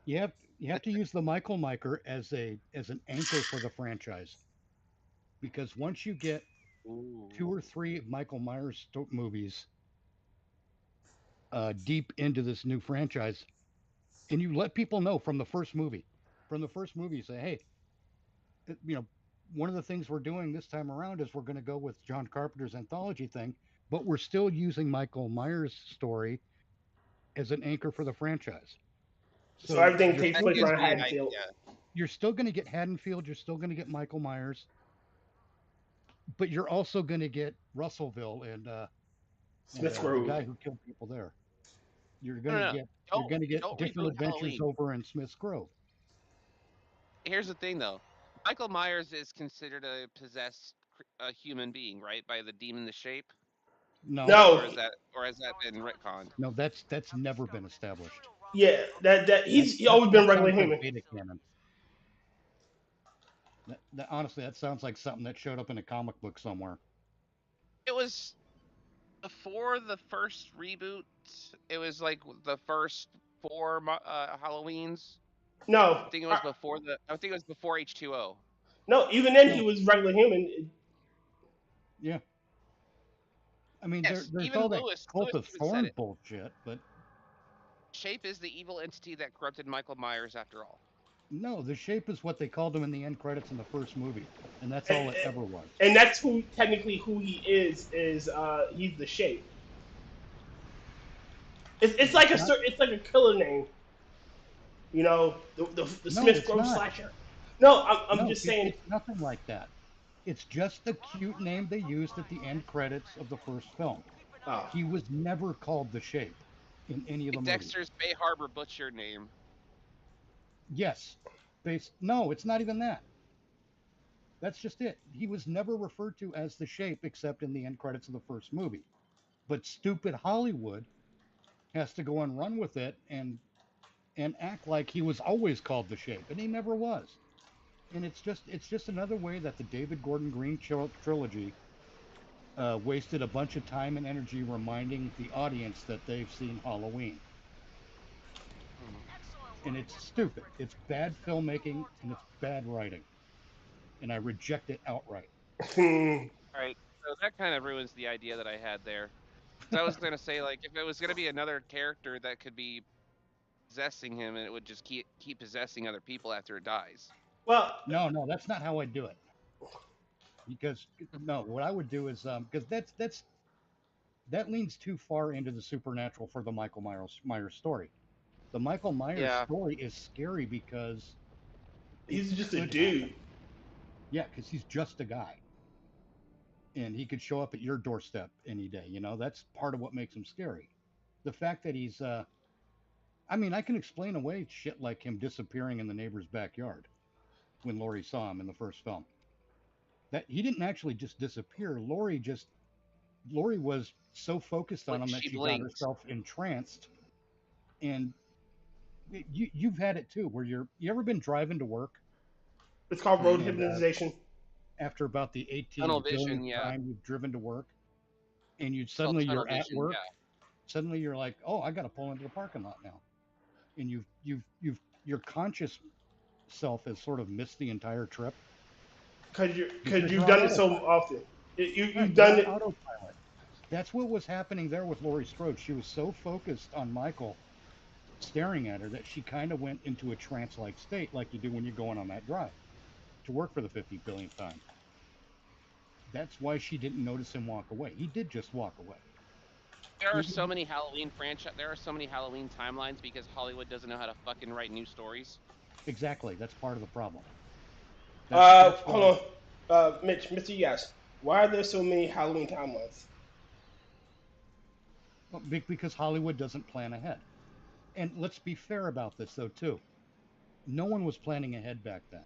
You have to use the Michael Myers as an anchor for the franchise, because once you get Ooh. 2 or 3 Michael Myers movies deep into this new franchise, and you let people know from the first movie, you say, hey, one of the things we're doing this time around is we're going to go with John Carpenter's anthology thing, but we're still using Michael Myers' story as an anchor for the franchise. So everything you're takes still place gonna- around Haddonfield. You're still going to get Haddonfield. You're still going to get Michael Myers, but you're also going to get Russellville and Smith the Grove. guy who killed people there. You're going No, to no, get you're going to get don't different reboot adventures Halloween. over in Smith's Grove. Here's the thing, though. Michael Myers is considered a possessed human being, right, by the demon the shape, No, No. or has that been retconned? no, that's never been established. Yeah, that he's always been regular sounds human. like beta canon. Honestly, that sounds like something that showed up in a comic book somewhere. It was before the first reboot. It was like the first 4 Halloweens. No, I think it was before H2O. no. Even then, No. he was regular human. Yeah. I mean, Yes, there's even all that Lewis cult of even said thorn it. bullshit, but Shape is the evil entity that corrupted Michael Myers after all. no, the shape is what they called him in the end credits in the first movie, and that's all it ever was. And that's who he is he's the shape. It's like a killer name. You know, the No, Smith it's Grove not. slasher. No, I'm No, just saying. it's nothing like that. It's just the cute name they used at the end credits of the first film. Oh. He was never called the shape in any of the movies. Dexter's Bay Harbor Butcher name. Yes. No, it's not even that. That's just it. He was never referred to as the Shape except in the end credits of the first movie. But stupid Hollywood has to go and run with it and act like he was always called the Shape, and he never was. And it's just another way that the David Gordon Green trilogy wasted a bunch of time and energy reminding the audience that they've seen Halloween. And it's stupid. It's bad filmmaking and it's bad writing. And I reject it outright. Right. So that kind of ruins the idea that I had there. 'Cause I was gonna say, like, if it was gonna be another character that could be possessing him, and it would just keep possessing other people after it dies. Well, No, that's not how I do it. Because no, what I would do is because that leans too far into the supernatural for the Michael Myers story. The Michael Myers story is scary because he's just a dude. Happen. Yeah, because he's just a guy. And he could show up at your doorstep any day, you know? That's part of what makes him scary. The fact that he's, I mean, I can explain away shit like him disappearing in the neighbor's backyard when Laurie saw him in the first film. That he didn't actually just disappear. Laurie was so focused on him that she got herself entranced. And you've had it too, where you ever been driving to work? It's called road hypnotization. After about the 18th billionth time you've driven to work, and you're at work, suddenly you're like, oh, I got to pull into the parking lot now, and your conscious self has sort of missed the entire trip because you've done it so often. You've done it. Autopilot. That's what was happening there with Laurie Strode. She was so focused on Michael staring at her that she kind of went into a trance-like state, like you do when you're going on that drive to work for the 50 billionth time. That's why she didn't notice him walk away. He did just walk away. There are so many Halloween There are so many Halloween timelines because Hollywood doesn't know how to fucking write new stories. Exactly. That's part of the problem. Hold on, Mitch, Mr. Yes. Why are there so many Halloween timelines? Well, because Hollywood doesn't plan ahead. And let's be fair about this, though, too. No one was planning ahead back then.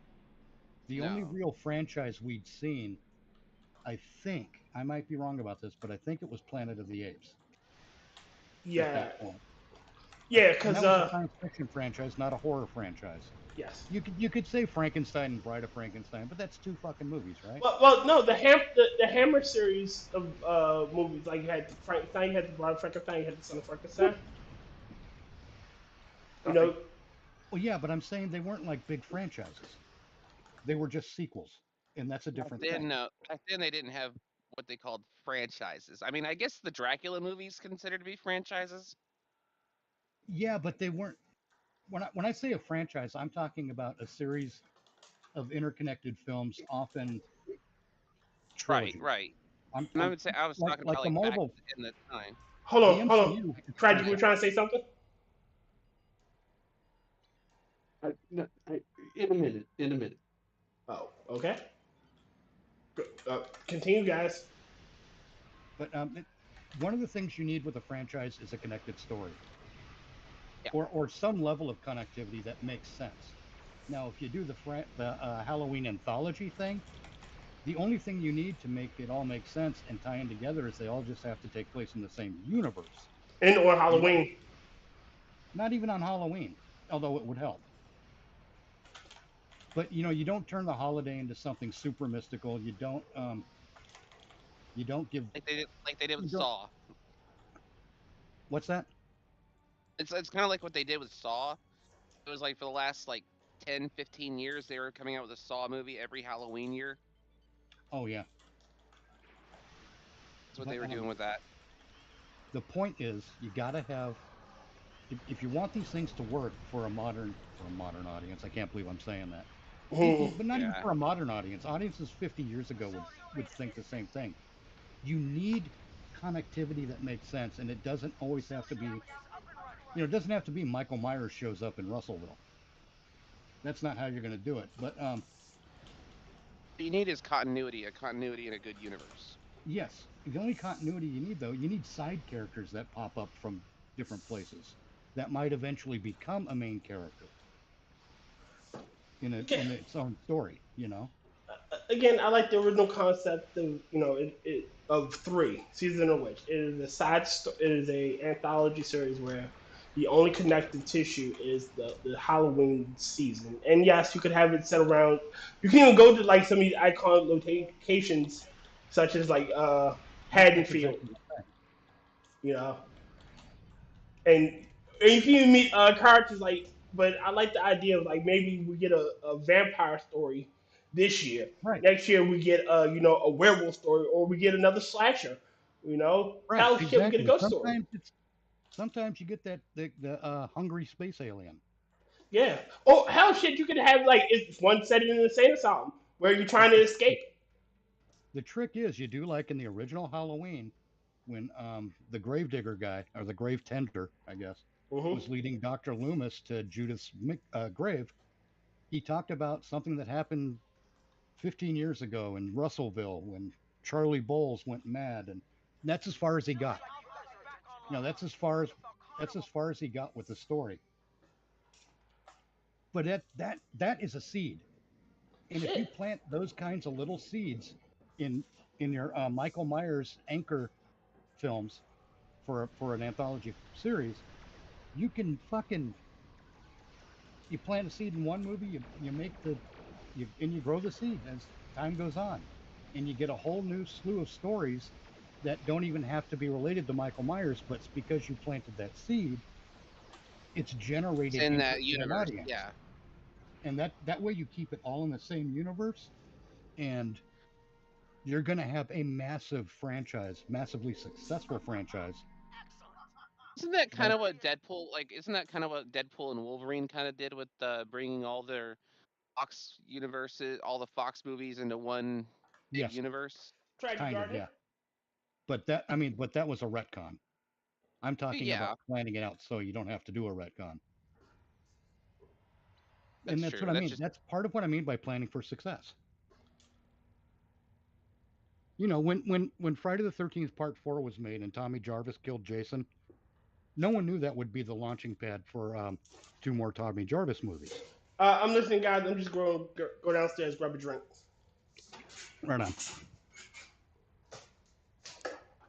The only real franchise we'd seen, I think, I might be wrong about this, but I think it was Planet of the Apes. Yeah. At that point. Yeah, because that was a science fiction franchise, not a horror franchise. Yes. You could say Frankenstein and Bride of Frankenstein, but that's two fucking movies, right? Well, no, the Hammer series of movies, like you had Frankenstein, you had the Bride of Frankenstein, you had the Son of Frankenstein. You know. Well, yeah, but I'm saying they weren't like big franchises. They were just sequels, and that's a different thing. Back then they didn't have what they called franchises. I mean, I guess the Dracula movies considered to be franchises. Yeah, but they weren't. When I say a franchise, I'm talking about a series of interconnected films, often trilogy. Right. I would say I was talking about the Marvel back in the time. Hold on. Tragic, you were trying to say something? In a minute. Oh, okay. Continue, guys. But one of the things you need with a franchise is a connected story. Yeah. Or some level of connectivity that makes sense. Now, if you do the Halloween anthology thing, the only thing you need to make it all make sense and tie in together is they all just have to take place in the same universe. And on Halloween. Not even on Halloween, although it would help. But you don't turn the holiday into something super mystical. You don't give like they did with Saw. What's that? It's kind of like what they did with Saw. It was like for the last 10, 15 years they were coming out with a Saw movie every Halloween year. Oh yeah. That's what they were doing with that. The point is, you gotta have, if you want these things to work for a modern audience, I can't believe I'm saying that. But not even for a modern audience. Audiences 50 years ago would think the same thing. You need connectivity that makes sense, and it doesn't always have to be, it doesn't have to be Michael Myers shows up in Russellville. That's not how you're going to do it. But what you need is continuity in a good universe. Yes. The only continuity you need, though, you need side characters that pop up from different places that might eventually become a main character in its own story, again, I like the original concept of of three season of which it is a it is a anthology series where the only connective tissue is the Halloween season. And yes, you could have it set around. You can even go to like some of these iconic locations, such as like That's Haddonfield, exactly right. you know, and and you can even meet characters like. But I like the idea of like maybe we get a vampire story this year. Right, Next year we get a werewolf story, or we get another slasher. right, Hell shit, we get a exactly. ghost story. Sometimes you get that the hungry space alien. Yeah. Oh hell shit, you could have like it's one setting in the insane asylum where you're trying to escape. The trick is you do like in the original Halloween when the gravedigger guy or the grave tender, I guess, was Hmm. leading Dr. Loomis to Judith's grave. He talked about something that happened 15 years ago in Russellville when Charlie Bowles went mad, and that's as far as he got. That's as far as he got with the story. But that is a seed, and if you Shit. plant those kinds of little seeds in your Michael Myers anchor films for an anthology series, you can fucking you plant a seed in one movie, you make and you grow the seed as time goes on, and you get a whole new slew of stories that don't even have to be related to Michael Myers, but it's because you planted that seed, it's It's generated in interest that in an universe. audience, Yeah. and that way you keep it all in the same universe, and you're going to have a massive franchise, massively successful franchise. Isn't that kind Like, of what Deadpool like? Isn't that kind of what Deadpool and Wolverine kind of did with bringing all their Fox universes, all the Fox movies into one big yes, universe? Tragic kind of, Gardener. yeah. But that was a retcon. I'm talking Yeah, about planning it out so you don't have to do a retcon. And that's that's true. what I That's mean. just That's part of what I mean by planning for success. You know, when Friday the 13th Part 4 was made and Tommy Jarvis killed Jason, no one knew that would be the launching pad for two more Tommy Jarvis movies. I'm listening, guys. I'm just going to go downstairs, grab a drink. Right on.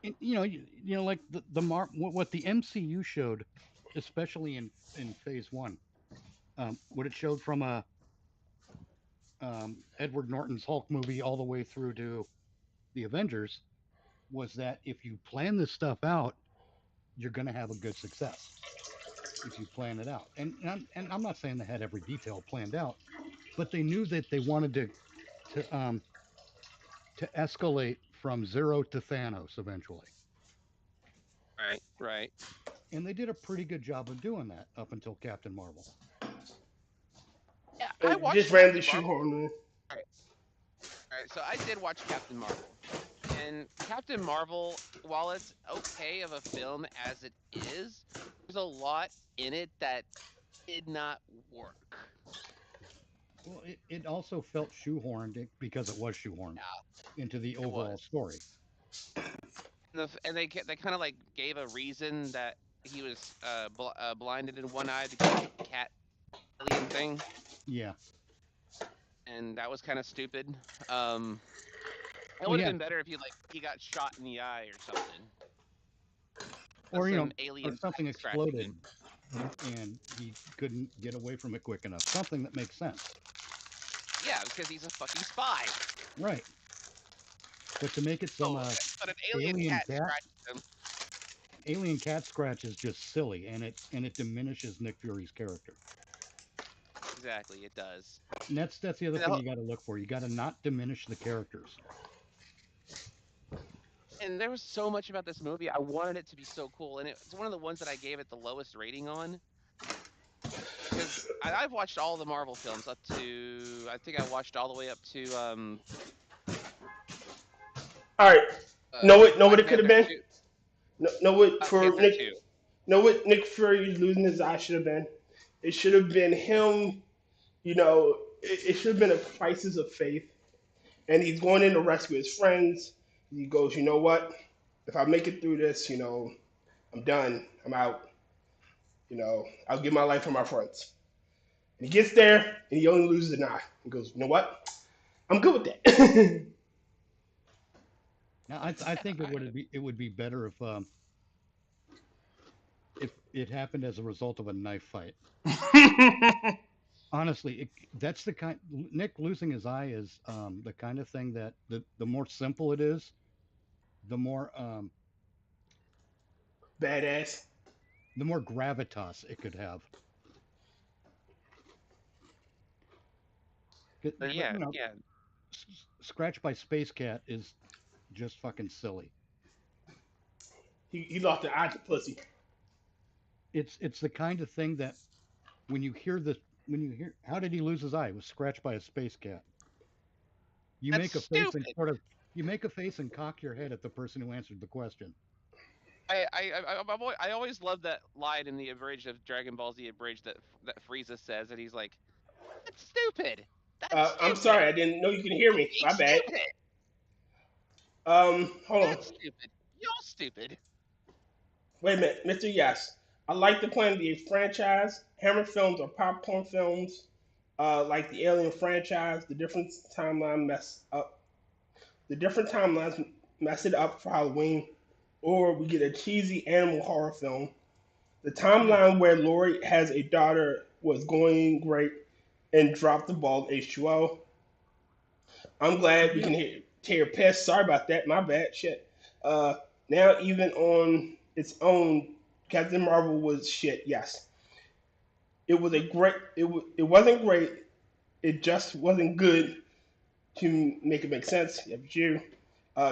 And, like what the MCU showed, especially in Phase 1, what it showed from Edward Norton's Hulk movie all the way through to the Avengers, was that if you plan this stuff out, you're going to have a good success if you plan it out. And I'm not saying they had every detail planned out, but they knew that they wanted to to escalate from Zero to Thanos eventually, right, right. and they did a pretty good job of doing that up until Captain Marvel. Yeah, I And watched just randomly Captain Marvel. shoehorn in. All right, all right. So I did watch Captain Marvel, and Captain Marvel, while it's okay of a film as it is, there's a lot in it that did not work. Well, it also felt shoehorned because it was shoehorned Yeah, into the it overall was. story. And they kind of like gave a reason that he was blinded in one eye because of the cat alien thing, Yeah. and that was kind of stupid. It Well, would have yeah, been better if he got shot in the eye or something. or Some or alien something scratching exploded him. and he couldn't get away from it quick enough. Something that makes sense. Yeah, because he's a fucking spy. Right. But to make it some But an alien alien cat cat scratches him. alien cat scratch is just silly, and it diminishes Nick Fury's character. Exactly, it does. And that's the other And, thing you got to look for. You got to not diminish the characters. and there was so much about this movie. I wanted it to be so cool, and it's one of the ones that I gave it the lowest rating on. Because I've watched all the Marvel films up to, I think I watched all the way up to All right. Know what Black it could have Panther been. 2. Know what Black for Panther Nick. 2. Know what Nick Fury losing his eye should have been. It should have been him. It should have been a crisis of faith, and he's going in to rescue his friends. He goes, you know what? If I make it through this, I'm done. I'm out. I'll give my life for my friends. And he gets there, and he only loses an eye. He goes, you know what? I'm good with that. Now, I think it would be better if it happened as a result of a knife fight. Honestly, that's the kind. Nick losing his eye is the kind of thing that the more simple it is, the more Badass. the more gravitas it could have. But Yeah, you know, yeah. Scratch by Space Cat is just fucking silly. He lost the eye to pussy. It's the kind of thing that when you hear how did he lose his eye? It was scratched by a space cat. You That's make a face and stupid. you make a face and cock your head at the person who answered the question. I always love that line in the abridged of Dragon Ball Z abridged that Frieza says, and he's like, "That's stupid. That's I'm stupid. sorry, I didn't know you can hear me. It's My bad. stupid. Hold on. That's stupid. You're stupid." Wait a minute, Mr. Yes. I like the Planet of the Apes franchise. Hammer films are popcorn films. Like the Alien franchise, the different timelines mess it up for Halloween, or we get a cheesy animal horror film. The timeline where Lori has a daughter was going great and dropped the ball at H2O. I'm glad we Yeah, can hear Tear Piss. Sorry about that. My bad. Shit. Uh, Now even on its own, Captain Marvel was shit. Yes, it was a great. It wasn't great. It just wasn't good to make it make sense. Yeah, but you.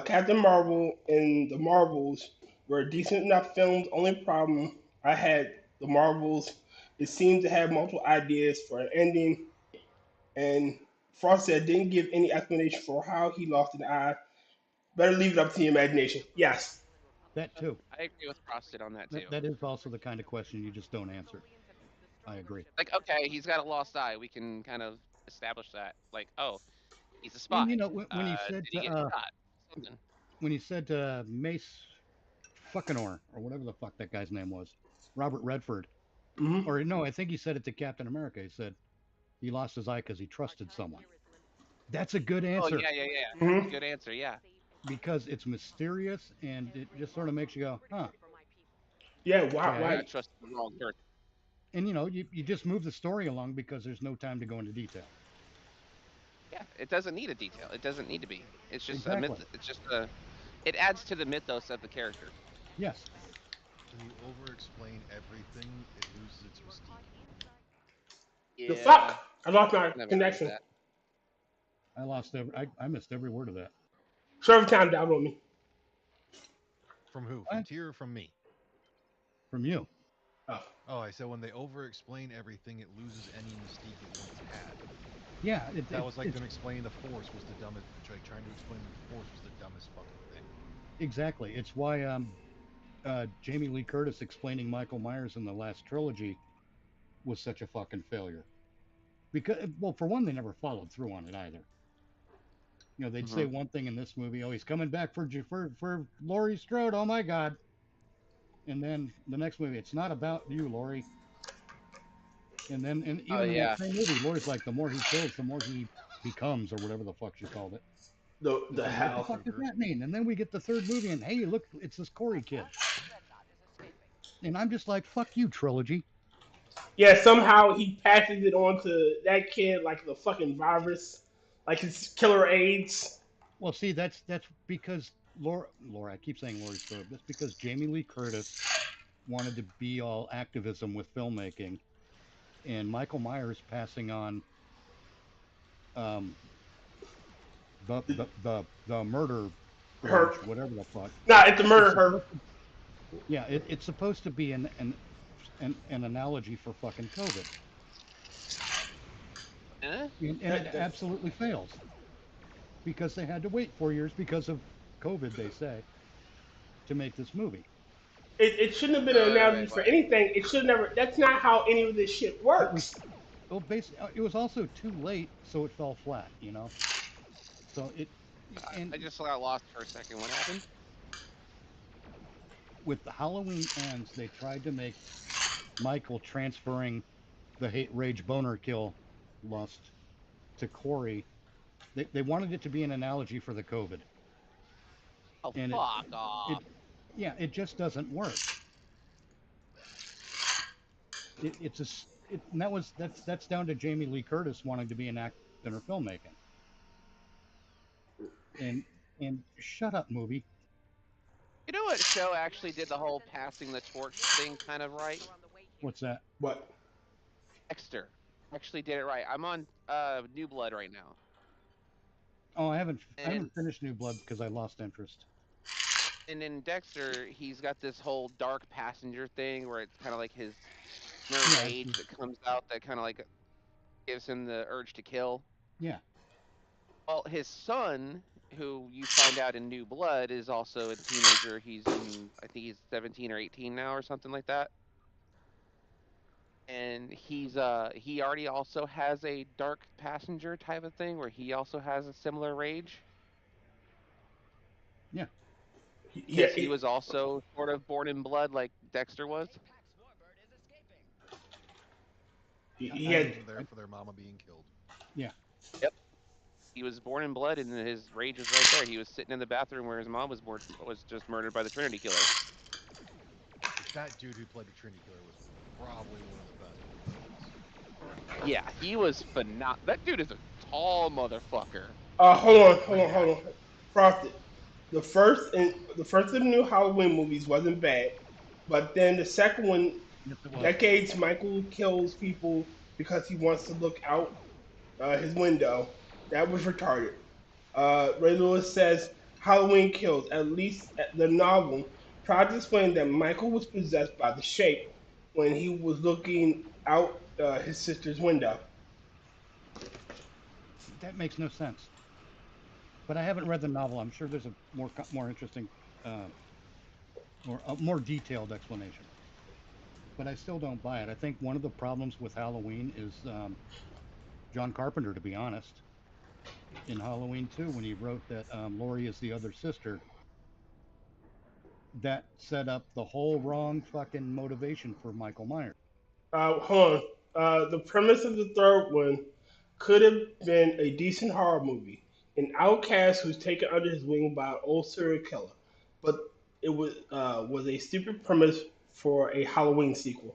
Captain Marvel and the Marvels were decent enough films. Only problem I had the Marvels. It seemed to have multiple ideas for an ending, and Frost said didn't give any explanation for how he lost an eye. Better leave it up to the imagination. Yes. that too. I agree with Frosted on that too. That is also the kind of question you just don't answer. I agree. Like, okay, he's got a lost eye. We can kind of establish that. Like, oh, he's a And spy. you know when he said Did he get shot? Something. Mace Fuckinor or whatever the fuck that guy's name was, Robert Redford, Hmm. or no, I think he said it to Captain America. He said he lost his eye because he trusted someone. That's a good Oh answer yeah, yeah, yeah. Hmm. Good answer. Yeah. because it's mysterious and it just sort of makes you go, huh, Yeah. Why? okay. I Why? trusted the wrong person. And you just move the story along because there's no time to go into detail. Yeah, it doesn't need a detail. It doesn't need to be. It's just a Exactly. myth. It's just a. It adds to the mythos of the character. Yes. When you over-explain everything, it loses its mystique. The Yeah. fuck? I lost my Never agree with connection. that. I missed every word of that. Server time down on me. From who? From What? Tyr or from me? From you. Oh. Oh, I said when they over-explain everything, it loses any mystique it once had. Yeah, That was like it's them explaining the Force was the dumbest. Like trying to explain the Force was the dumbest fucking thing. exactly. It's why Jamie Lee Curtis explaining Michael Myers in the last trilogy was such a fucking failure. Because, well, for one, they never followed through on it either. You know, they'd say one thing in this movie, oh, he's coming back for Laurie Strode, oh my god. And then the next movie, it's not about you, Laurie. And then, and Oh even in that yeah. same movie, Laurie's like, the more he kills, the more he becomes, or whatever the fuck she called it. It's The like, what the hell. fuck does that mean? And then we get the third movie, and hey, look, it's this Corey kid. And I'm just like, fuck you, trilogy. Yeah. Somehow he passes it on to that kid like the fucking virus, like it's killer AIDS. Well, see, that's because Laura, I keep saying Laurie Strode. That's because Jamie Lee Curtis wanted to be all activism with filmmaking, and Michael Myers passing on um, the murder Her. urge, whatever the fuck. Nah, it's a Is murder. Her. supposed to, yeah, it's supposed to be an analogy for fucking COVID, Eh? and it absolutely fails because they had to wait 4 years because of COVID. They say to make this movie. It shouldn't have been an analogy Wait, for what? anything. It should never. That's not how any of this shit It was works. well, basically, it was also too late, so it fell flat. So it and I just got lost for a second. What happened? with the Halloween ends, they tried to make Michael transferring the hate rage boner kill lust to Corey They wanted it to be an analogy for the COVID. Oh, And fuck off. Yeah, it just doesn't work. And that's down to Jamie Lee Curtis wanting to be an actor in her filmmaking. And shut up, movie. You know what show actually did the whole passing the torch thing kind of right? What's that? What? Dexter actually did it right. I'm on New Blood right now. Oh, I haven't finished New Blood because I lost interest. And in Dexter, he's got this whole dark passenger thing where it's kind of like his inner rage that comes out that kind of like gives him the urge to kill. Yeah. Well, his son, who you find out in New Blood, is also a teenager. I think he's 17 or 18 now or something like that. And he already also has a dark passenger type of thing where he also has a similar rage. Yeah. Because he was also sort of born in blood like Dexter was. He had there for their mama being killed. Yeah. Yep. He was born in blood, and his rage was right there. He was sitting in the bathroom where his mom was just murdered by the Trinity Killer. That dude who played the Trinity Killer was probably one of the best villains. Yeah, he was phenomenal. That dude is a tall motherfucker. Hold on. Frosted. The first of the new Halloween movies wasn't bad, but then the second one, decades, Michael kills people because he wants to look out his window. That was retarded. Ray Lewis says Halloween Kills, at least the novel, tried to explain that Michael was possessed by the shape when he was looking out his sister's window. That makes no sense. But I haven't read the novel. I'm sure there's a more interesting, or a more detailed explanation. But I still don't buy it. I think one of the problems with Halloween is John Carpenter, to be honest. In Halloween 2, when he wrote that Laurie is the other sister, that set up the whole wrong fucking motivation for Michael Myers. Hold on. The premise of the third one could have been a decent horror movie. An outcast who's taken under his wing by an old serial killer. But it was a stupid premise for a Halloween sequel.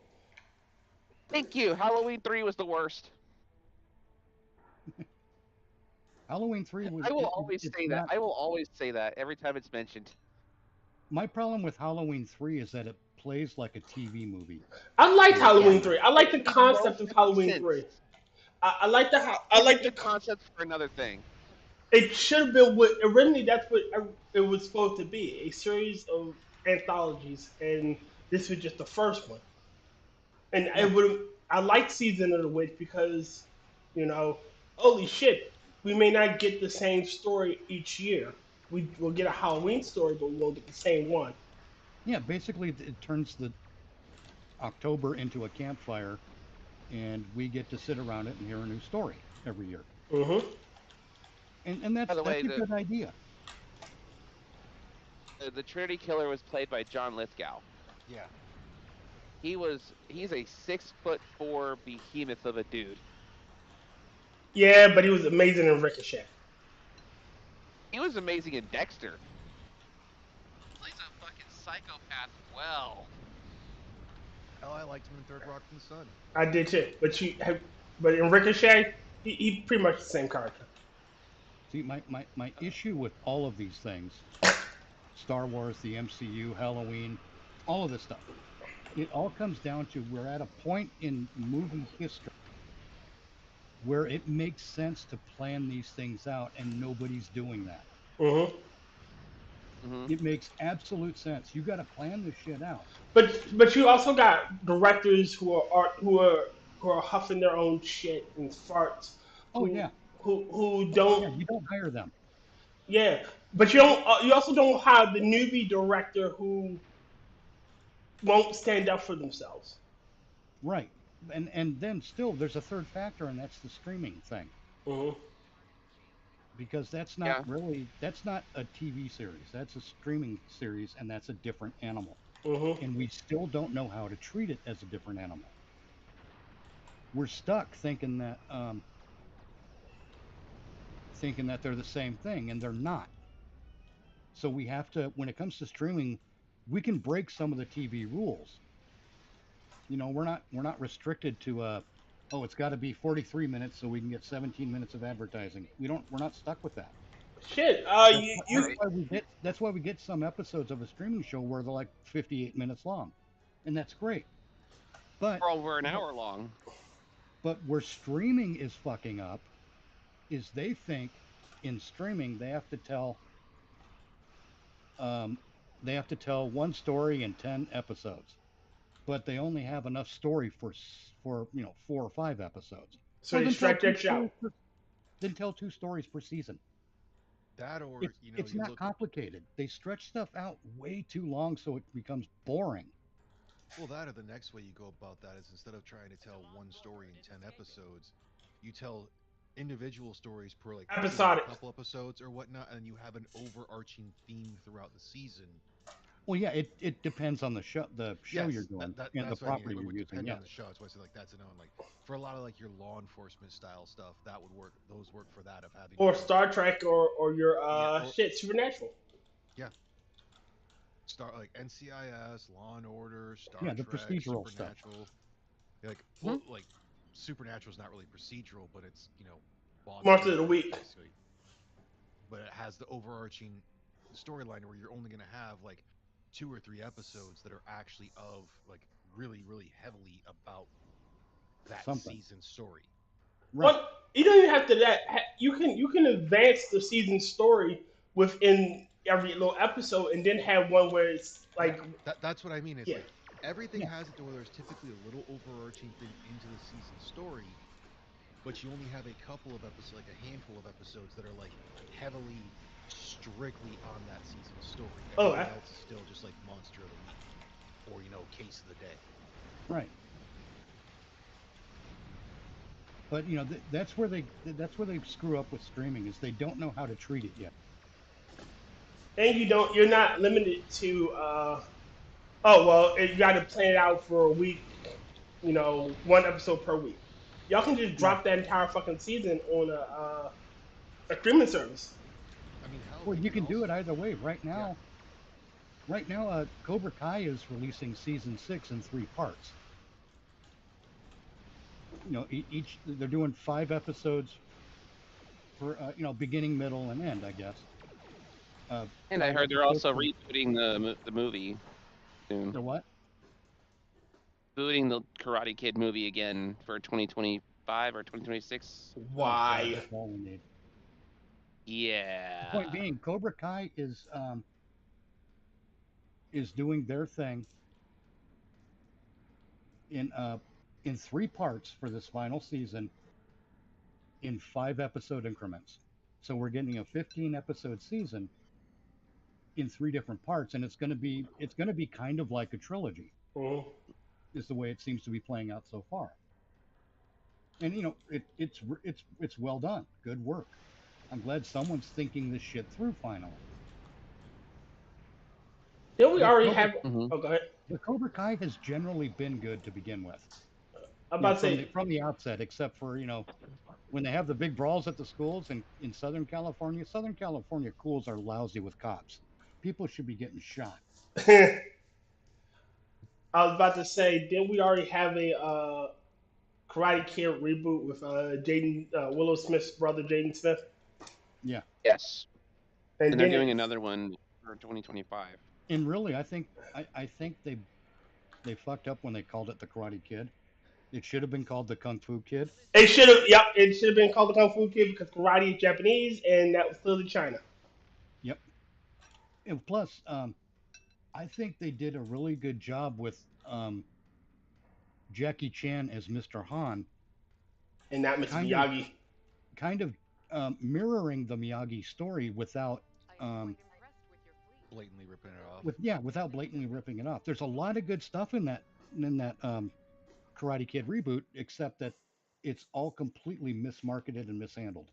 Thank you. Halloween 3 was the worst. Halloween 3 was... I will always say that. I will always say that every time it's mentioned. My problem with Halloween 3 is that it plays like a TV movie. I liked Halloween 3. I like the concept of Halloween 3. I like the concept for another thing. It should have been what originally that's what it was supposed to be, a series of anthologies, and this was just the first one. And I like Season of the Witch because, holy shit, we may not get the same story each year. We'll get a Halloween story, but we won't get the same one. Yeah, basically it turns the October into a campfire, and we get to sit around it and hear a new story every year. Mm-hmm. And that's a good idea. The Trinity Killer was played by John Lithgow. Yeah. He's a 6'4" behemoth of a dude. Yeah, but he was amazing in Ricochet. He was amazing in Dexter. He plays a fucking psychopath well. Hell, I liked him in Third Rock from the Sun. I did too, but in Ricochet, he pretty much the same character. See, my issue with all of these things, Star Wars, the MCU, Halloween, all of this stuff, it all comes down to we're at a point in movie history where it makes sense to plan these things out, and nobody's doing that. Mm-hmm. Mm-hmm. It makes absolute sense. You got to plan this shit out. But you also got directors who are huffing their own shit and farts. Who don't? Yeah, you don't hire them. Yeah, but you don't. You also don't hire the newbie director who won't stand up for themselves. Right, and then still there's a third factor, and that's the streaming thing. Mm-hmm. Because that's not a TV series. That's a streaming series, and that's a different animal. Mm-hmm. And we still don't know how to treat it as a different animal. We're stuck thinking that thinking that they're the same thing, and they're not. So we have to, when it comes to streaming, we can break some of the TV rules. You know, we're not restricted to oh, it's got to be 43 minutes so we can get 17 minutes of advertising. We're not stuck with that. Shit. That's why we get some episodes of a streaming show where they're like 58 minutes long, and that's great. But Or over an hour long. But where streaming is fucking up is they think in streaming they have to tell one story in 10 episodes, but they only have enough story for 4 or 5 episodes. So they stretch that out. Then tell 2 stories per season. That or it's not complicated. They stretch stuff out way too long so it becomes boring. Well, that or the next way you go about that is instead of trying to tell one story in 10 episodes, you tell individual stories per like episodic, couple episodes or whatnot, and you have an overarching theme throughout the season. Well, yeah, it depends on the show you're doing and the property you're using. Yeah, on the show. That's why I say like that's a known. Like for a lot of like your law enforcement style stuff, that would work. Those work for that of having. Or Star Trek or your Supernatural. Yeah. Like NCIS, Law and Order, Star Trek, the procedural Supernatural. Stuff. Like well, like Supernatural's not really procedural, but it's Monster of the Week. Basically. But it has the overarching storyline where you're only going to have like 2 or 3 episodes that are actually of like really, really heavily about that season story. Right. But you don't even have to that. You can advance the season story within every little episode, and then have one where it's like that's what I mean. It's like everything has it to where there's typically a little overarching thing into the season story, but you only have a couple of episodes, like a handful of episodes that are like heavily, strictly on that season story. Everything else is still just like Monster of the Week or Case of the Day. Right. But that's where they screw up with streaming is they don't know how to treat it yet. And you're not limited to you got to plan it out for a week, 1 episode per week. Y'all can just drop that entire fucking season on a streaming service. I mean, well, you can do it either way. Right now, Cobra Kai is releasing season 6 in 3 parts. Each they're doing 5 episodes for beginning, middle, and end, I guess. And I heard they're also rebooting the movie soon. The what? Rebooting the Karate Kid movie again for 2025 or 2026. Why? That's all we need. Yeah. The point being, Cobra Kai is doing their thing in 3 parts for this final season in 5 episode increments. So we're getting a 15 episode season in 3 different parts, and it's going to be kind of like a trilogy. Mm-hmm. Is the way it seems to be playing out so far. And it's well done. Good work. I'm glad someone's thinking this shit through finally. Did we already have? Mm-hmm. Oh, go ahead. The Cobra Kai has generally been good to begin with. I'm about to say from the outset, except for when they have the big brawls at the schools in Southern California. Southern California schools are lousy with cops. People should be getting shot. I was about to say, didn't we already have a Karate Kid reboot with Willow Smith's brother, Jaden Smith? Yeah. Yes. And they're doing another one for 2025. And really, I think they fucked up when they called it the Karate Kid. It should have been called the Kung Fu Kid. It should have been called the Kung Fu Kid because karate is Japanese, and that was clearly China. Yep. And plus, I think they did a really good job with Jackie Chan as Mr. Han. And not Mr. Miyagi. Kind of mirroring the Miyagi story without blatantly ripping it off. Without blatantly ripping it off. There's a lot of good stuff in that Karate Kid reboot, except that it's all completely mismarketed and mishandled.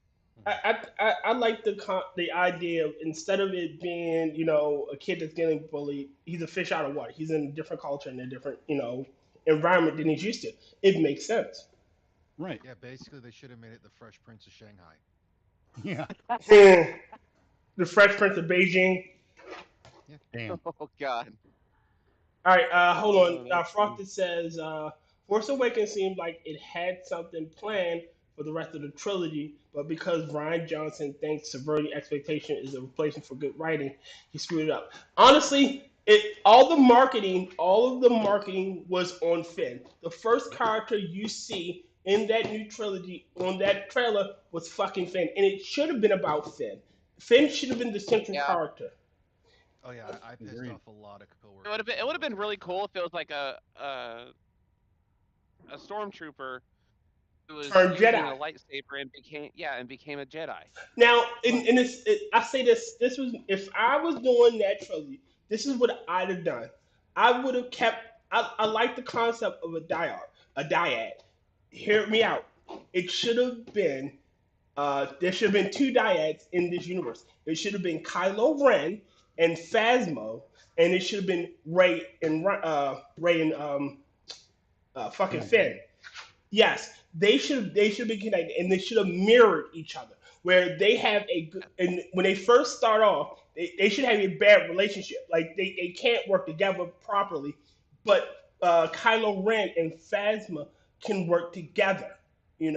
I like the idea of, instead of it being a kid that's getting bullied, he's a fish out of water. He's in a different culture and a different environment than he's used to. It makes sense. Right. Yeah, basically they should have made it the Fresh Prince of Shanghai. Yeah. The Fresh Prince of Beijing. Damn. Oh God. All right, hold Oh, on. that's funny. Frosted says Force Awakens seemed like it had something planned for the rest of the trilogy, but because Ryan Johnson thinks subverting expectation is a replacement for good writing, he screwed it up. Honestly, all of the marketing was on Finn. The first character you see in that new trilogy on that trailer was fucking Finn, and it should have been about Finn. Finn should have been the central Yeah. character. Oh yeah, I pissed Agreed. off a lot of coworkers. It would have been really cool if it was like a stormtrooper who was Turned using Jedi. a lightsaber and became a Jedi. Now, in this, I say this. This was if I was doing that trilogy. This is what I'd have done. I would have kept. I like the concept of a dyad. A dyad. Hear me out. It should have been. There should have been two dyads in this universe. It should have been Kylo Ren and Phasma, and it should have been Ray and fucking Finn. Yes, they should be connected, and they should have mirrored each other. Where they have a good, and when they first start off, they should have a bad relationship. Like they can't work together properly, but Kylo Ren and Phasma can work together. And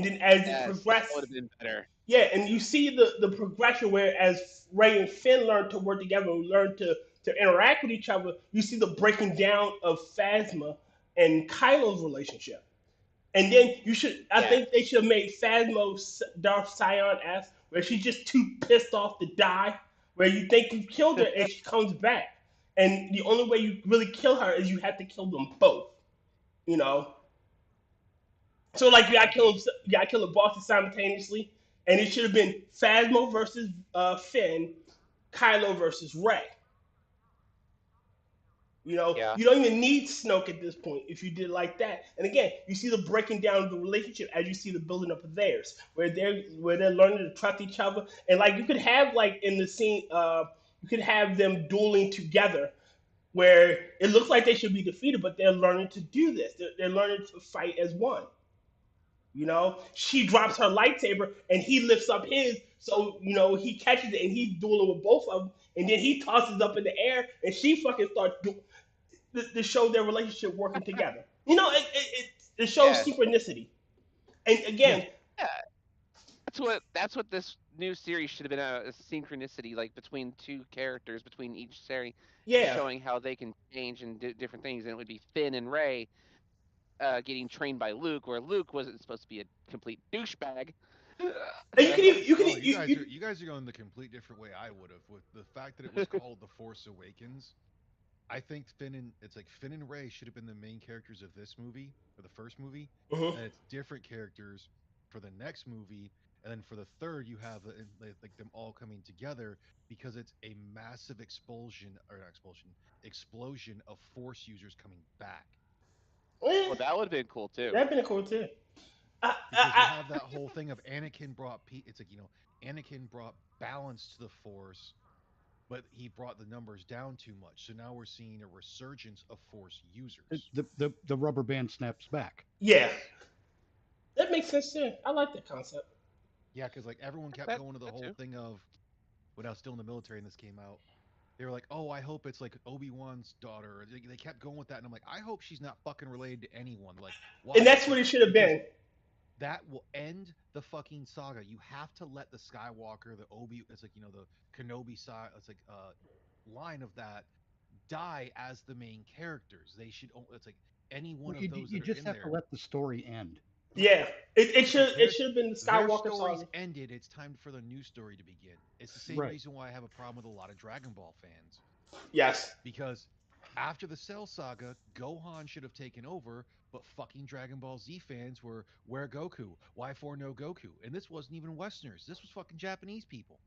then as it Yes, that would progresses, have been better. yeah, and you see the progression where as Ray and Finn learn to work together, and learn to interact with each other, you see the breaking down of Phasma and Kylo's relationship. And then I Yeah. think they should have made Phasma Darth Sion-esque, where she's just too pissed off to die, where you think you killed her and she comes back. And the only way you really kill her is you have to kill them both, you know? So, like, you gotta kill the bosses simultaneously, and it should have been Phasma versus Finn, Kylo versus Rey. Yeah. You don't even need Snoke at this point if you did it like that. And again, you see the breaking down of the relationship as you see the building up of theirs, where they're learning to trust each other. And like you could have like in the scene, you could have them dueling together, where it looks like they should be defeated, but they're learning to do this. They're learning to fight as one. She drops her lightsaber and he lifts up his, so he catches it and he's dueling with both of them, and then he tosses up in the air and she fucking starts to show their relationship working together. It shows Yes. synchronicity. And Yeah. again, Yeah. That's what this new series should have been, a synchronicity like between two characters between each series, yeah. showing how they can change and do different things. And it would be Finn and Rey getting trained by Luke, where Luke wasn't supposed to be a complete douchebag. And you can even Oh, you guys are going the complete different way I would have with the fact that it was called The Force Awakens. I think Finn and Ray should have been the main characters of this movie or the first movie, Mhm. and it's different characters for the next movie, and then for the third you have like them all coming together because it's a massive explosion of Force users coming back Well, that would have been cool too. That'd been cool too. because you have that whole thing of it's like Anakin brought balance to the Force, but he brought the numbers down too much. So now we're seeing a resurgence of Force users. The rubber band snaps back. Yeah, that makes sense too. I like that concept. Yeah, because like everyone kept That, going to the that whole too. thing of when I was still in the military and this came out. They were like, "Oh, I hope it's like Obi-Wan's daughter." They kept going with that, and I'm like, "I hope she's not fucking related to anyone." Like, why? And that's what it should have Because been. that will end the fucking saga. You have to let the Skywalker, the it's like the Kenobi side, it's like line of that die as the main characters. They should. It's like any one Well, of those you that are just in have to there. let the story end. Yeah, it should Like it should have been the their Skywalker stories saga. ended. It's time for the new story to begin. It's the same Right. reason why I have a problem with a lot of Dragon Ball fans Yes. because after the Cell Saga, Gohan should have taken over, but fucking Dragon Ball Z fans were where Goku? Why for no Goku? And this wasn't even Westerners. This was fucking Japanese people.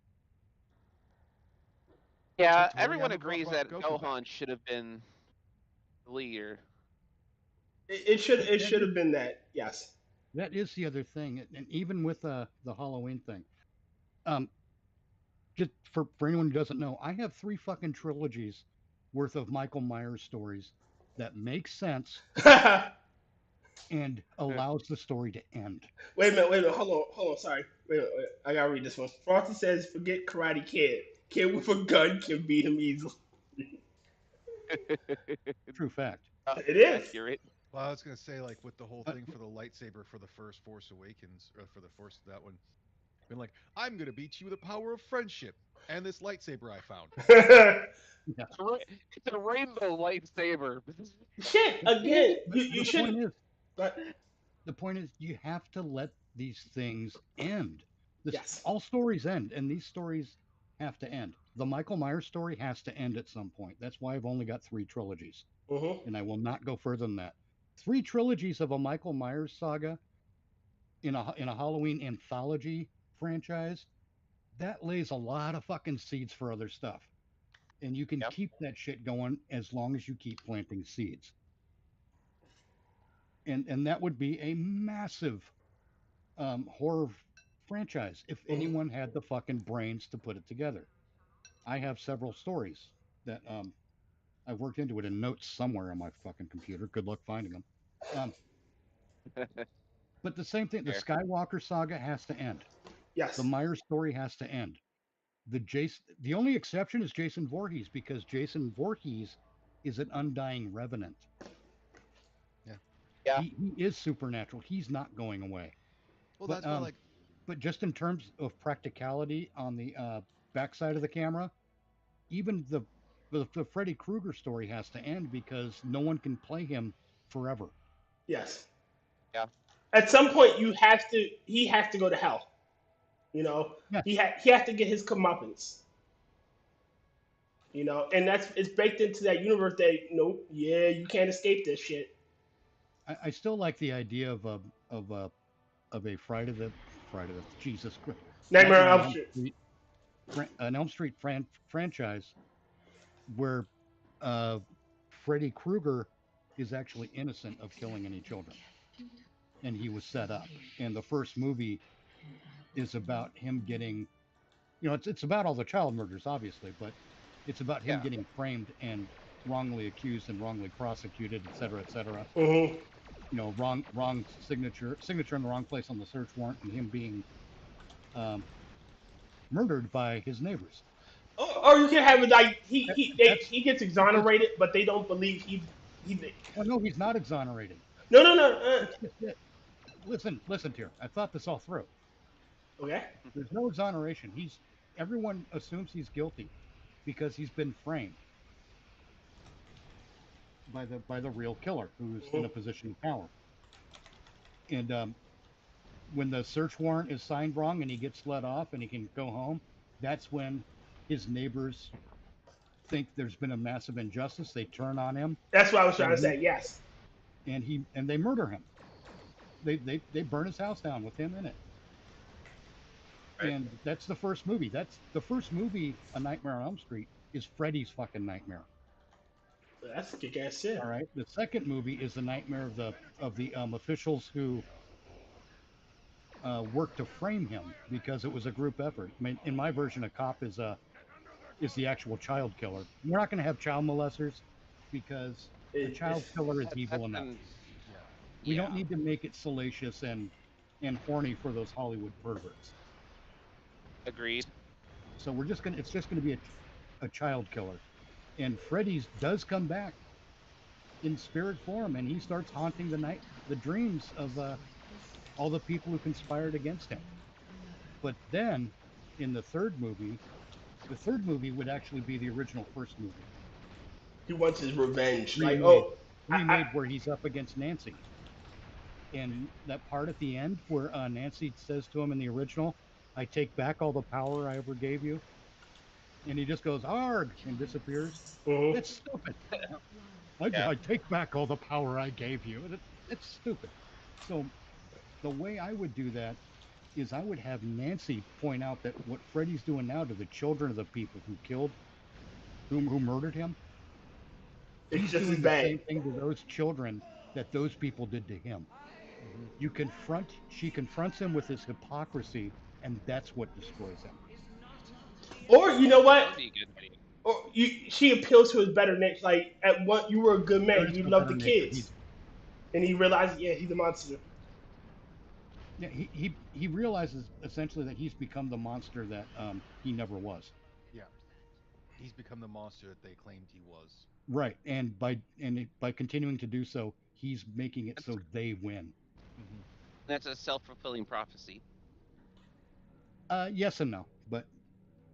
Yeah, everyone Toriyama agrees brought that Goku Gohan back. should have been the leader. It should That have been that. Yes. That is the other thing, and even with the Halloween thing, um, just for anyone who doesn't know, I have 3 fucking trilogies worth of Michael Myers stories that make sense and allows the story to end. Wait a minute, hold on, sorry. Wait, I gotta read this one. Frosty says, forget Karate Kid. Kid with a gun can beat him easily. True fact. It is. Accurate. Well, I was gonna say, like, with the whole But- thing for the lightsaber for the first Force Awakens, or for the first that one, been like, I'm gonna beat you with the power of friendship and this lightsaber I found. It's a rainbow lightsaber. Shit, again, you the should. point is, the point is, you have to let these things end. Yes. All stories end, and these stories have to end. The Michael Myers story has to end at some point. That's why I've only got 3 trilogies, and I will not go further than that. 3 trilogies of a Michael Myers saga in a Halloween anthology franchise, that lays a lot of fucking seeds for other stuff. And you can Yep. keep that shit going as long as you keep planting seeds. And that would be a massive horror franchise if anyone had the fucking brains to put it together. I have several stories that I've worked into it in notes somewhere on my fucking computer. Good luck finding them. But the same thing, the Fair. Skywalker saga has to end. Yes. The Myers story has to end. The only exception is Jason Voorhees, because Jason Voorhees is an undying revenant. Yeah. He is supernatural. He's not going away. Well, But, that's why, like, But just in terms of practicality on the backside of the camera, even the Freddy Krueger story has to end because no one can play him forever. Yes. Yeah. At some point, he has to go to hell. You know, Yeah. he has to get his comeuppance. You know, and it's baked into that universe that you can't escape this shit. I still like the idea of a Friday the Jesus Christ. Nightmare on Elm Street. An Elm Street franchise where Freddy Krueger is actually innocent of killing any children, and he was set up. And the first movie is about him getting, it's about all the child murders, obviously, but it's about him getting framed and wrongly accused and wrongly prosecuted, et cetera, et cetera. Wrong signature in the wrong place on the search warrant, and him being murdered by his neighbors. Or you can have it like he gets exonerated, but they don't believe he. Oh, no, he's not exonerated. No. Listen, Tyr. I thought this all through. Okay. There's no exoneration. Everyone assumes he's guilty because he's been framed by the real killer who's in a position of power. And when the search warrant is signed wrong and he gets let off and he can go home, that's when his neighbors think there's been a massive injustice. They turn on him. That's what I was trying to say. Yes. And they murder him. They burn his house down with him in it. Right. And that's the first movie. That's the first movie, A Nightmare on Elm Street, is Freddy's fucking nightmare. That's kick-ass shit. All right. The second movie is the nightmare of the officials who worked to frame him because it was a group effort. I mean, in my version, a cop is the actual child killer. We're not going to have child molesters because the child killer is evil enough. We don't need to make it salacious and horny for those Hollywood perverts. Agreed. So it's just gonna be a child killer, and Freddy's does come back in spirit form, and he starts haunting the dreams of all the people who conspired against him. But then, in the third movie would actually be the original first movie. He wants his revenge. Remade where he's up against Nancy. And that part at the end where Nancy says to him in the original, I take back all the power I ever gave you. And he just goes, arg, and disappears. That's stupid. I take back all the power I gave you. It's stupid. So the way I would do that is I would have Nancy point out that what Freddy's doing now to the children of the people who murdered him, he's doing the same thing to those children that those people did to him. She confronts him with his hypocrisy, and that's what destroys him. Or you know what? She appeals to his better nature. Like you were a good man. You love the kids. and he realizes, yeah, he's a monster. Yeah, he realizes essentially that he's become the monster that he never was. Yeah. He's become the monster that they claimed he was. Right, and by continuing to do so, he's making it so they win. Mm-hmm. That's a self-fulfilling prophecy. Yes and no, but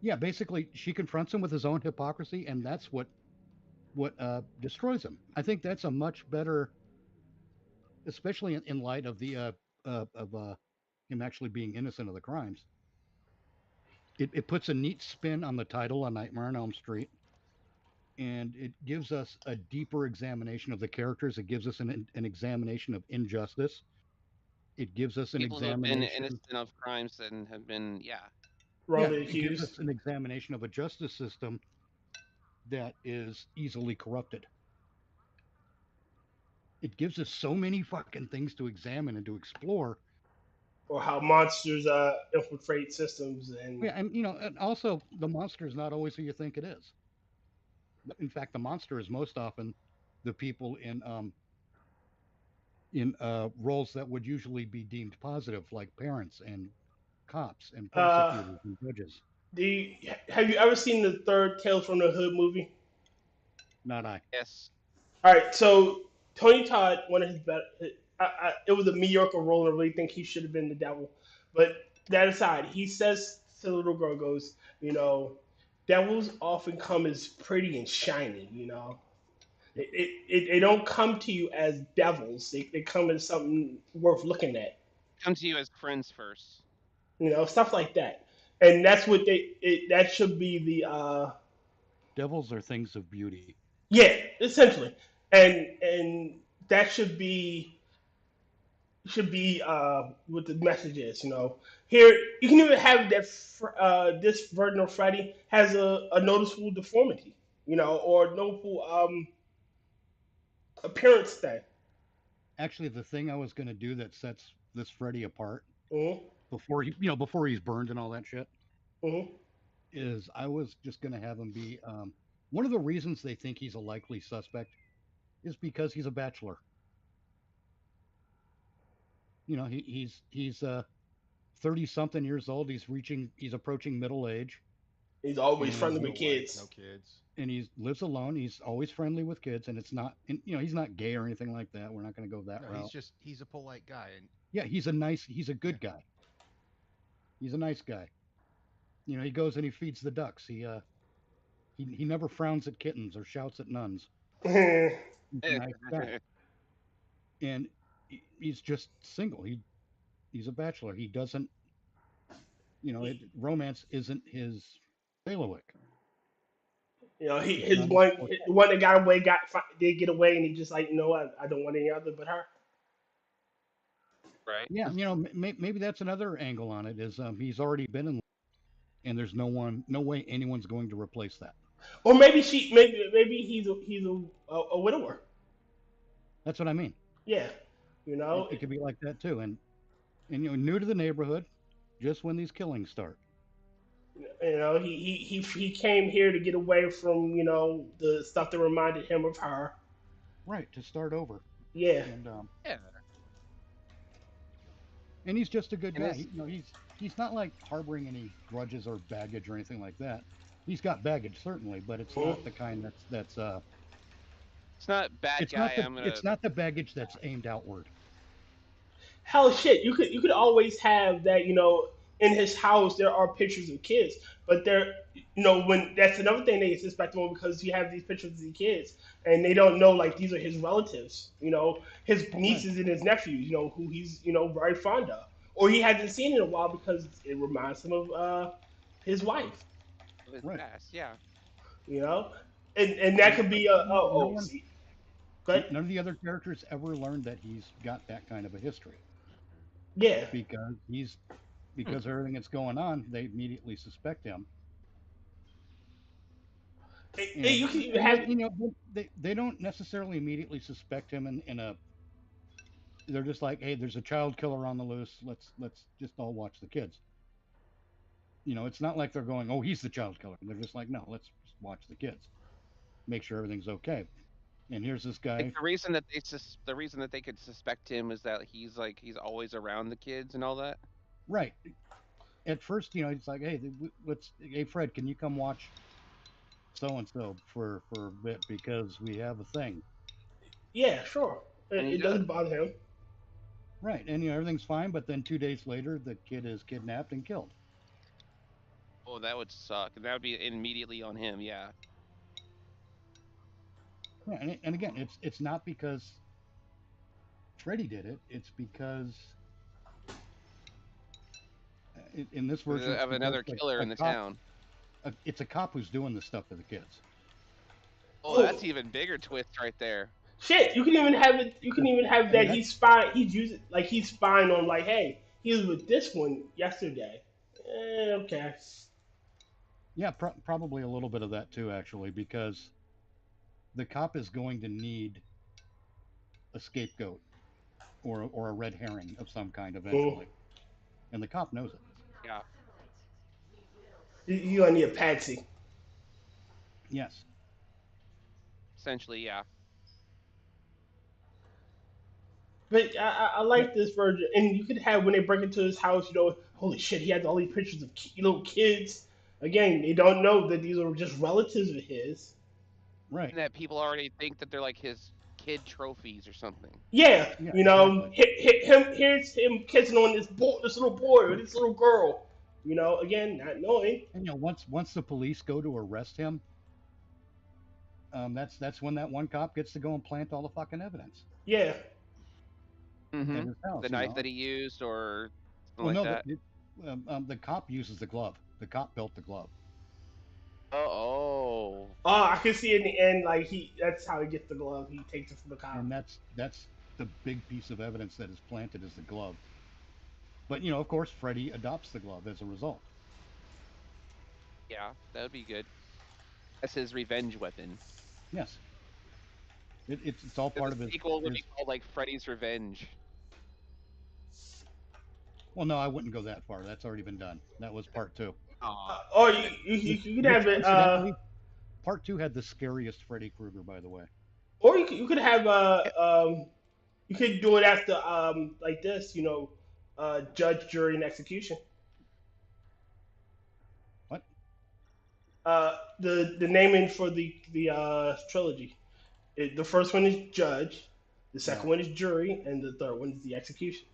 yeah, basically she confronts him with his own hypocrisy, and that's what destroys him. I think that's a much better, especially in light of the of him actually being innocent of the crimes. It puts a neat spin on the title, A Nightmare on Elm Street, and it gives us a deeper examination of the characters. It gives us an examination of injustice. It gives us an People who have been examination. innocent of crimes and have been, yeah. Yeah, Wrongly it gives accused. us an examination of a justice system that is easily corrupted. It gives us so many fucking things to examine and to explore. Or how monsters infiltrate systems and Yeah, and also the monster is not always who you think it is. In fact, the monster is most often the people in roles that would usually be deemed positive, like parents and cops and uh prosecutors and judges. have you ever seen the third Tales from the Hood movie? Not I. Yes. All right, so Tony Todd, one of his better, it was a mediocre role. I really think he should have been the devil. But that aside, he says to the little girl, goes, devils often come as pretty and shiny. Yep. They don't come to you as devils. They come as something worth looking at. Come to you as friends first. Stuff like that. And that's what that should be the Devils are things of beauty. yeah, essentially. And that should be what the message is. Here you can even have that this version of Freddy has a noticeable deformity, or noticeable appearance thing. Actually, the thing I was going to do that sets this Freddy apart Mm-hmm. before he's burned and all that shit Mm-hmm. is I was just going to have him be one of the reasons they think he's a likely suspect is because he's a bachelor. He's 30 something years old. He's approaching middle age, He's always and friendly No with wife, no kids. kids. he lives alone. He's always friendly with kids, and it's not, and he's not gay or anything like that. We're not going to go that No, route. he's a polite guy, and Yeah, he's a yeah, good guy. He's a nice guy. He goes and he feeds the ducks. He never frowns at kittens or shouts at nuns. He's a nice guy, and he's just single. He's a bachelor. He doesn't, romance isn't his bailiwick. It's His not his one, forte. the one that got away, did get away, and he just like, I don't want any other but her. Right. Yeah, maybe that's another angle on it. Is he's already been in, and there's no way anyone's going to replace that. Or maybe he's a widower. That's what I mean. Yeah, you know, It could be like that too, and new to the neighborhood, just when these killings start. he came here to get away from the stuff that reminded him of her. Right, to start over. Yeah, And Yeah. and he's just a good And guy. it's He's not like harboring any grudges or baggage or anything like that. He's got baggage certainly, but it's Mhm. not the kind that's it's not bad guy. I'm gonna. it's not the baggage that's aimed outward. hell shit. You could always have that. In his house there are pictures of kids, but when that's another thing they suspect him of because you have these pictures of the kids and they don't know like these are his relatives. His Right. nieces and his nephews. Who he's very fond of, or he hasn't seen in a while because it reminds him of his wife. Of his Right. past. Yeah. You know, and that And could be a no oh one see, but none of the other characters ever learned that he's got that kind of a history yeah, because he's Hmm. because of everything that's going on, they immediately suspect him. you And can even and have they don't necessarily immediately suspect him in a they're just like, hey, there's a child killer on the loose. Let's just all watch the kids. It's not like they're going, oh, he's the child killer. They're just like, no, let's just watch the kids, make sure everything's okay. And here's this guy. Like the reason that the reason that they could suspect him is that he's always around the kids and all that. Right. At first, it's like, hey, hey, Fred, can you come watch so and so for a bit because we have a thing. Yeah, sure. And he It doesn't does. bother him. Right, and everything's fine, but then 2 days later, the kid is kidnapped and killed. Oh, that would suck. That would be immediately on him. Yeah. Yeah, and again, it's not because Freddy did it. It's because in this version Of another killer in the town. It's a cop who's doing this stuff to the kids. Oh, that's even bigger twist right there. Shit, you can even have it. You can even have that Yeah. he's spying. He's spying on like, hey, he was with this one yesterday. Okay. Yeah, probably a little bit of that too, actually, because the cop is going to need a scapegoat or a red herring of some kind eventually, and the cop knows it. Yeah. You gonna need a patsy. Yes. Essentially, yeah. But I like this version, and you could have when they break into his house, holy shit, he has all these pictures of little kids. Again, they don't know that these are just relatives of his. Right. And that people already think that they're like his kid trophies or something. Yeah, Exactly. here's him kissing on this little boy or this little girl. Again, not knowing. And once the police go to arrest him, that's when that one cop gets to go and plant all the fucking evidence Yeah. at his house. The knife that he used, or something Well, like no, that. the cop uses the glove. The cop built the glove. Oh. Oh, I can see in the end, like that's how he gets the glove. He takes it from the cop. And that's the big piece of evidence that is planted is the glove. But of course, Freddy adopts the glove as a result. Yeah, that would be good. That's his revenge weapon. Yes. It's all part of his. The sequel would be called like Freddy's Revenge. Well, no, I wouldn't go that far. That's already been done. That was part 2. Or you could have it. Part 2 had the scariest Freddy Krueger, by the way. Or you could have you could do it after like this, judge, jury, and execution. What? The naming for the trilogy. The first one is judge, the second one is jury, and the third one is the execution.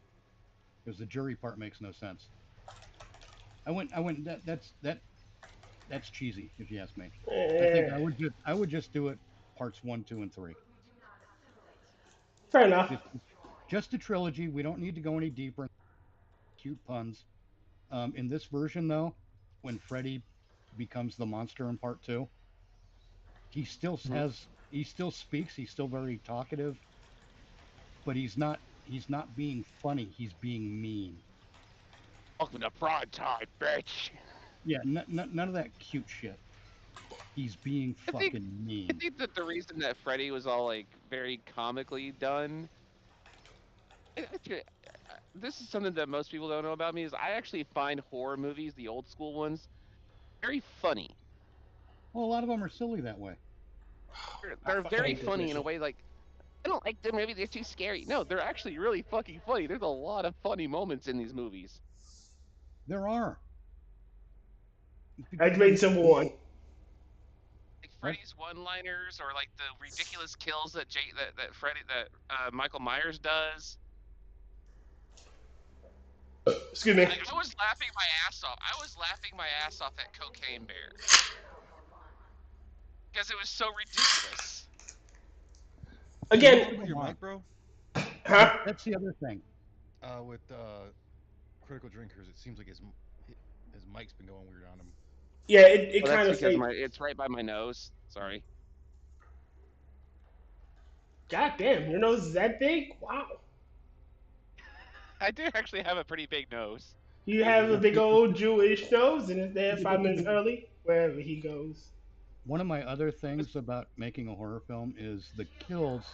Because the jury part makes no sense. That's cheesy, if you ask me. I think I would just do it parts 1, 2, and 3. Fair enough. Just a trilogy. We don't need to go any deeper. Cute puns. In this version, though, when Freddy becomes the monster in part 2, he still he still speaks. He's still very talkative, but he's not being funny. He's being mean. Welcome to prime time, bitch. Yeah, none of that cute shit. He's being fucking mean. I think that the reason that Freddy was all like very comically done. This is something that most people don't know about me is I actually find horror movies, the old school ones, very funny. Well, a lot of them are silly that way. They're very funny in a way like I don't like them. Maybe they're too scary. No, they're actually really fucking funny. There's a lot of funny moments in these movies. There are. I'd make simple one. Like Freddy's one-liners, or like the ridiculous kills that Michael Myers does. Excuse me. Like, I was laughing my ass off. I was laughing my ass off at Cocaine Bear because it was so ridiculous. Again, Your mic, bro? huh? That's the other thing. With critical drinkers, it seems like his mic's been going weird on him. Yeah, it Well, kind of that's because it's right by my nose. Sorry. God damn, your nose is that big? Wow. I do actually have a pretty big nose. You have a big old Jewish nose, and it's there 5 minutes early wherever he goes. One of my other things about making a horror film is the kills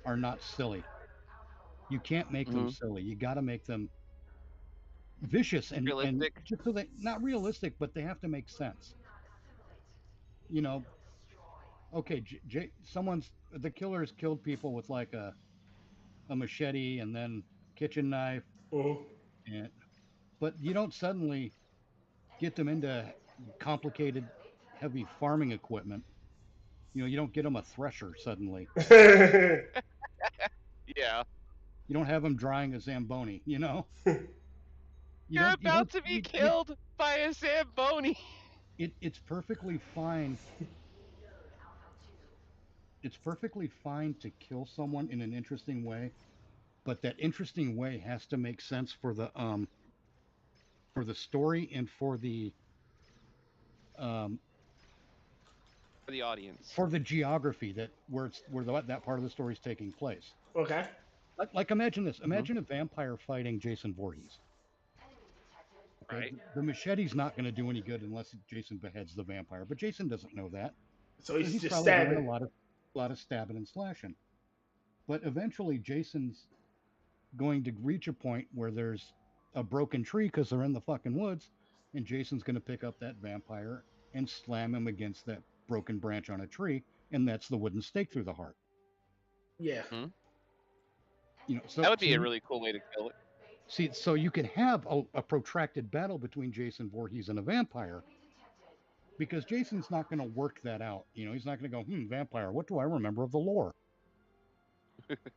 are not silly. You can't make them silly. You got to make them vicious and realistic. Just so they not realistic, but they have to make sense. Okay, someone's the killers killed people with like a machete and then kitchen knife, Mm-hmm. and but you don't suddenly get them into complicated, heavy farming equipment. You know, you don't get them a thresher suddenly. Yeah. You don't have them drying a Zamboni. You know, you You're don't. You about don't. to be killed by a Zamboni. It's perfectly fine. It's perfectly fine to kill someone in an interesting way, but that interesting way has to make sense for the story and um, For the audience. for the geography that part of the story is taking place. Okay. Like imagine this. Imagine a vampire fighting Jason Voorhees. Okay, Right. the machete's not going to do any good unless Jason beheads the vampire, but Jason doesn't know that. So he's just probably doing stabbing. a lot of stabbing and slashing. But eventually, Jason's going to reach a point where there's a broken tree because they're in the fucking woods, and Jason's going to pick up that vampire and slam him against that broken branch on a tree, and that's the wooden stake through the heart. Yeah. You know, so That would be a really cool way to kill it. see. So you can have a protracted battle between Jason Voorhees and a vampire, because Jason's not going to work that out. You know, he's not going to go, vampire. What do I remember of the lore?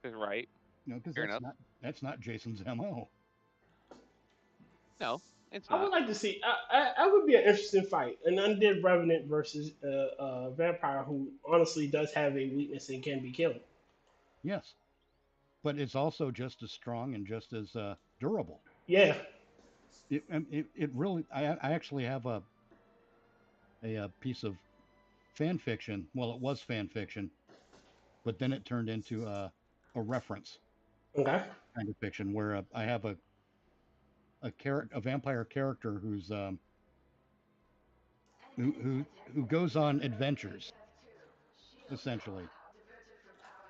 Right. You know, because Fair enough. that's not Jason's MO. No, it's I would not. like to see. I would be an interesting fight. An undead revenant versus a vampire who honestly does have a weakness and can be killed. Yes, but it's also just as strong and just as durable. Yeah. It really. I actually have a piece of fan fiction. Well, it was fan fiction, but then it turned into a reference Okay. kind of fiction where I have a vampire character who's who goes on adventures, essentially.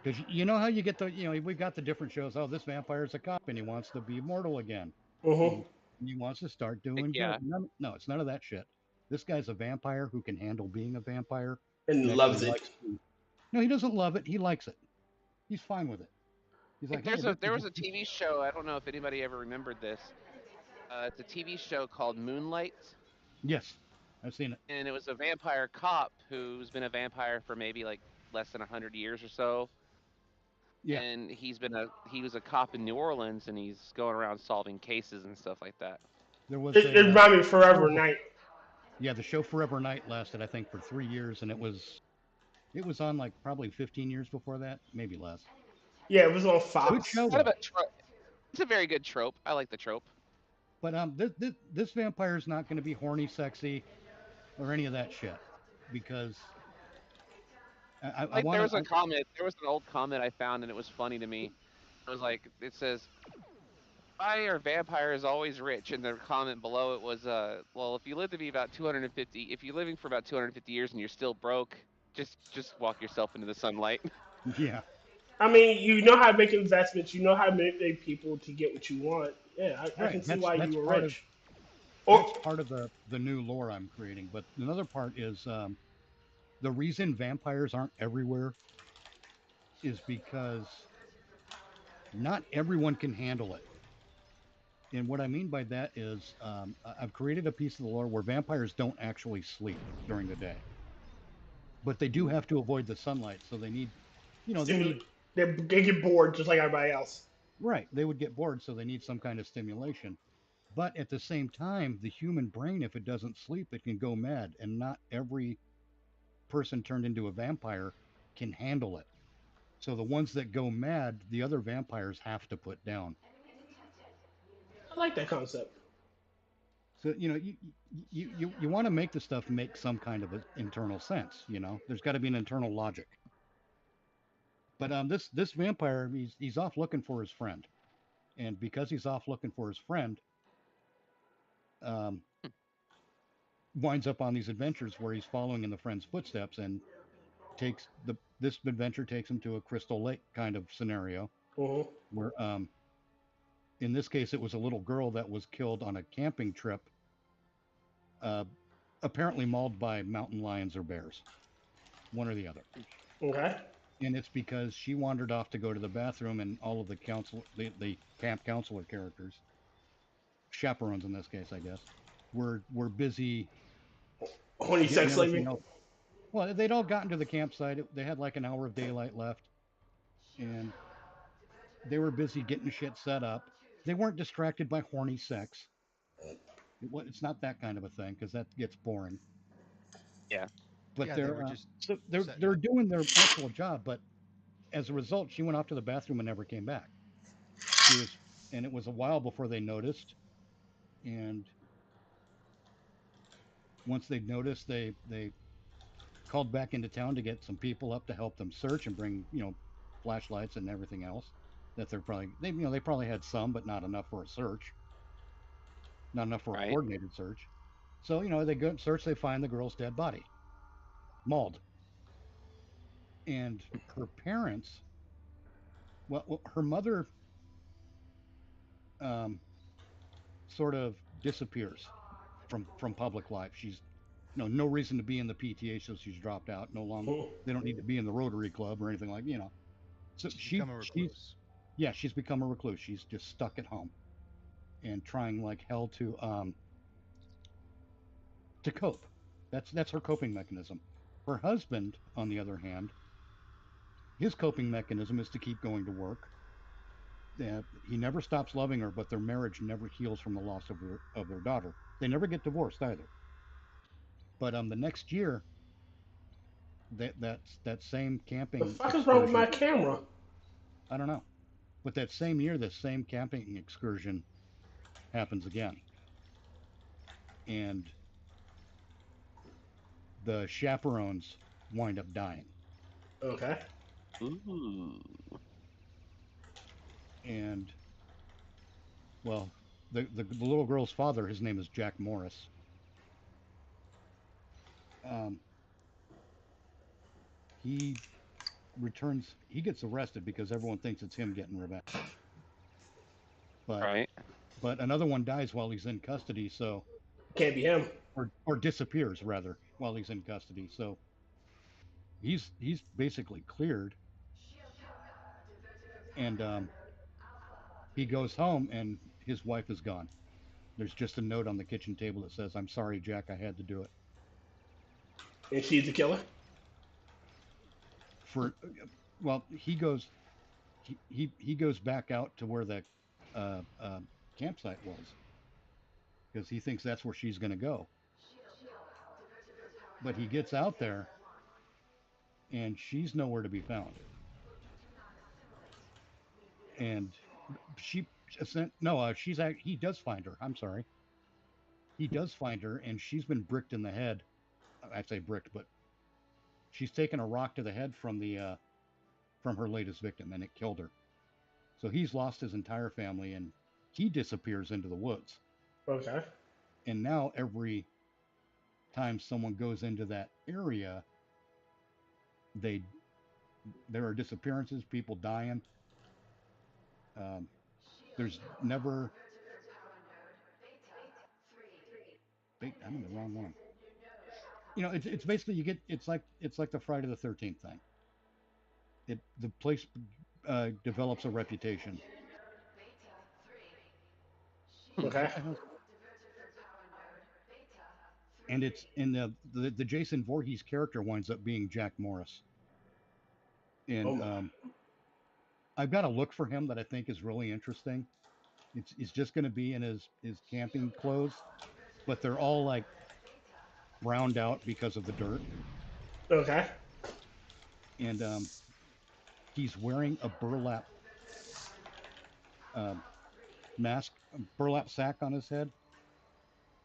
Because you know how you get we've got the different shows. Oh, this vampire's a cop and he wants to be immortal again. Mm-hmm. And he wants to start doing Yeah. good. No, it's none of that shit. This guy's a vampire who can handle being a vampire. And and loves actually it. No, he doesn't love it. He likes it. He's fine with it. He's like, There was a TV show. I don't know if anybody ever remembered this. It's a TV show called Moonlight, Yes, I've seen it. and it was a vampire cop who's been a vampire for maybe like less than 100 years or so. Yeah. And he was a cop in New Orleans, and he's going around solving cases and stuff like that. There was It reminded me of Forever Night. Yeah, the show Forever Night lasted, I think, for 3 years, and it was on like probably 15 years before that, maybe less. Yeah, it was on Good Fox. show. Kind of a trope. It's a very good trope. I like the trope. But this vampire's not going to be horny, sexy, or any of that shit, because I There was a comment. There was an old comment I found, and it was funny to me. It was like, it says, "Why are vampires always rich?" And the comment below it was, "Well, if you live to be about 250, if you're living for about 250 years and you're still broke, just walk yourself into the sunlight." Yeah. I mean, you know how to make investments. You know how to manipulate people to get what you want. Yeah, I can see why you were rich. That's part of the new lore I'm creating. But another part is the reason vampires aren't everywhere is because not everyone can handle it. And what I mean by that is I've created a piece of the lore where vampires don't actually sleep during the day. But they do have to avoid the sunlight, so they need, They get bored just like everybody else. Right, they would get bored, so they need some kind of stimulation. But at the same time, the human brain, if it doesn't sleep, it can go mad, and not every person turned into a vampire can handle it. So the ones that go mad, the other vampires have to put down. I like that concept. So you want to make the stuff make some kind of an internal sense. There's got to be an internal logic. But this vampire, he's off looking for his friend, and because he's off looking for his friend, winds up on these adventures where he's following in the friend's footsteps, and this adventure takes him to a Crystal Lake kind of scenario, where in this case it was a little girl that was killed on a camping trip, apparently mauled by mountain lions or bears, one or the other. Okay. And it's because she wandered off to go to the bathroom, and all of the camp counselor characters, chaperones in this case, I guess, were busy Horny getting sex everything slaving. else. Well, they'd all gotten to the campsite. They had like an hour of daylight left, and they were busy getting shit set up. They weren't distracted by horny sex. It's not that kind of a thing, because that gets boring. Yeah. But Yeah, they were just setting they're up. doing their actual job. But as a result, she went off to the bathroom and never came back. And it was a while before they noticed. And once they noticed, they called back into town to get some people up to help them search and bring, flashlights and everything else. That they probably had some, but not enough for a search. Not enough for a coordinated search. So, they go search, they find the girl's dead body, mauled. And her parents, her mother sort of disappears from public life. She's no reason to be in the PTA, so she's dropped out. No longer, they don't need to be in the Rotary Club or anything like. So She's become a recluse. She's become a recluse. She's just stuck at home and trying like hell to cope. That's her coping mechanism. Her husband, on the other hand, his coping mechanism is to keep going to work. He never stops loving her, but their marriage never heals from the loss of their daughter. They never get divorced either. But the next year, that same camping. The fuck is wrong with my camera? I don't know. But that same year, the same camping excursion happens again, and the chaperones wind up dying. Okay. Ooh. And well, the little girl's father, his name is Jack Morris. He returns. He gets arrested because everyone thinks it's him getting revenge. But another one dies while he's in custody, so can't be him. Or disappears rather while he's in custody. So he's basically cleared. And he goes home and his wife is gone. There's just a note on the kitchen table that says, "I'm sorry, Jack, I had to do it." And she's the killer? He goes he goes back out to where the campsite was, because he thinks that's where she's going to go. But he gets out there and she's nowhere to be found. And he does find her. I'm sorry. He does find her, and she's been bricked in the head. I say bricked, but she's taken a rock to the head from her latest victim, and it killed her. So he's lost his entire family, and he disappears into the woods. Okay. And now every time someone goes into that area, there are disappearances, people dying. There's never. I'm in the wrong one. It's basically it's like the Friday the 13th thing. The place develops a reputation. Okay. And it's in the Jason Voorhees character winds up being Jack Morris. And I've got a look for him that I think is really interesting. It's just going to be in his camping clothes, but they're all like browned out because of the dirt. Okay. And he's wearing a burlap mask, burlap sack on his head.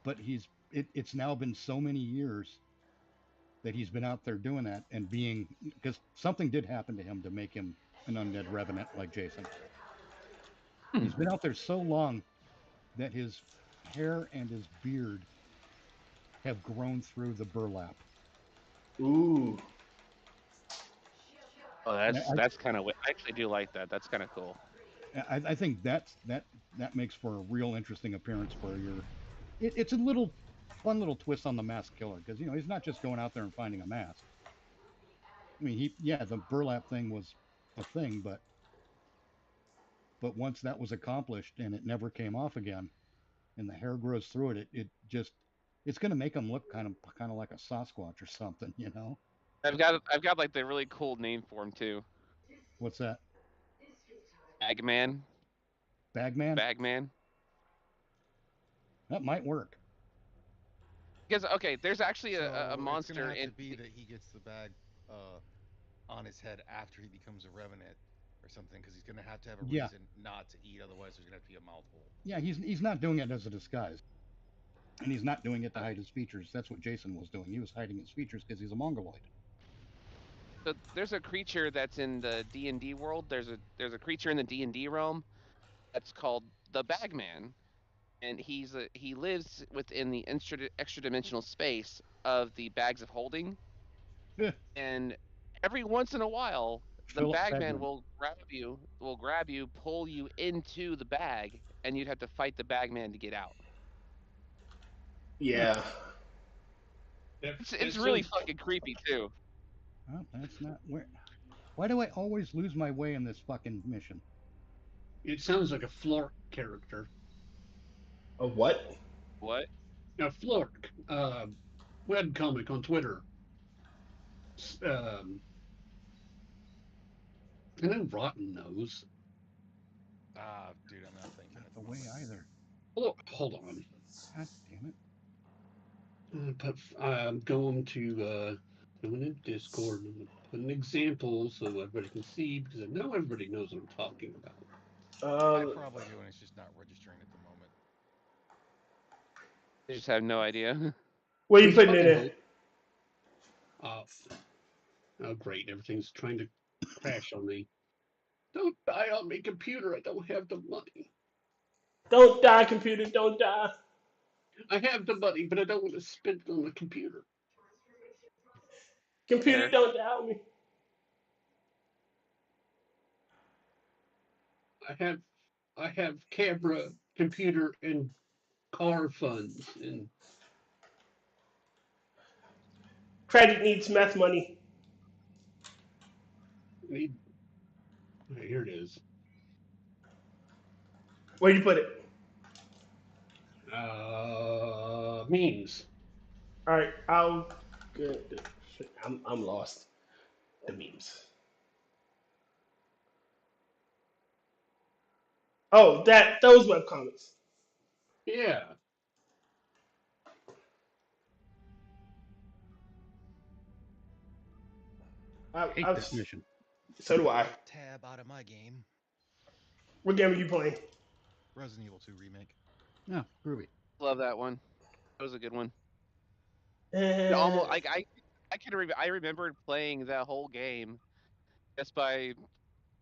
But it's now been so many years that he's been out there doing that and because something did happen to him to make him an undead revenant like Jason. He's been out there so long that his hair and his beard have grown through the burlap. Ooh. Oh, that's kind of. I actually do like that. That's kind of cool. I think that makes for a real interesting appearance for your. It's a fun little twist on the masked killer, because he's not just going out there and finding a mask. I mean, the burlap thing was a thing, but once that was accomplished and it never came off again, and the hair grows through it, it's going to make him look kind of like a Sasquatch or something, you know? I've got like the really cool name for him too. What's that? Bagman. Bagman? Bagman. That might work. Because okay, there's actually a It's monster gonna have in to be that he gets the bag on his head after he becomes a revenant or something, because he's gonna have to have a reason not to eat. Otherwise, there's gonna have to be a mouthful. Yeah, he's not doing it as a disguise, and he's not doing it to hide his features. That's what Jason was doing. He was hiding his features because he's a mongoloid. So there's a creature that's in the D&D world. There's a creature in the D&D realm that's called the Bagman, and he lives within the extra dimensional space of the bags of holding. Yeah. And every once in a while, the Philip Bagman Bagman. will grab you, pull you into the bag, and you'd have to fight the Bagman to get out. Yeah. It's really fucking creepy too. Oh, that's not where. Why do I always lose my way in this fucking mission? It sounds like a Flork character. A what? What? A Flork, webcomic on Twitter. I know Rotten knows. Ah, dude, I'm not thinking Not at the the way moment. either. Oh, hold on. God damn it. I'm going to go in Discord and put an example so everybody can see, because I know everybody knows what I'm talking about. I probably do, and it's just not registering at the moment. I just have no idea. What are you putting in it? Oh, great. Everything's trying to crash on me. Don't die on me, computer. I don't have the money. Don't die, computer. Don't die. I have the money, but I don't want to spend it on the computer. Computer, Fair. don't die on me. I have camera, computer, and car funds, and Credit needs meth money. need. Okay, here it is. Where'd you put it? Memes. All right, I'll. Good. I'm lost. The memes. Oh, those webcomics. Yeah. Hate I've this mission. So do I. Tab out of my game. What game are you playing? Resident Evil 2 remake. No, groovy. Love that one. That was a good one. Almost. I remembered playing that whole game just by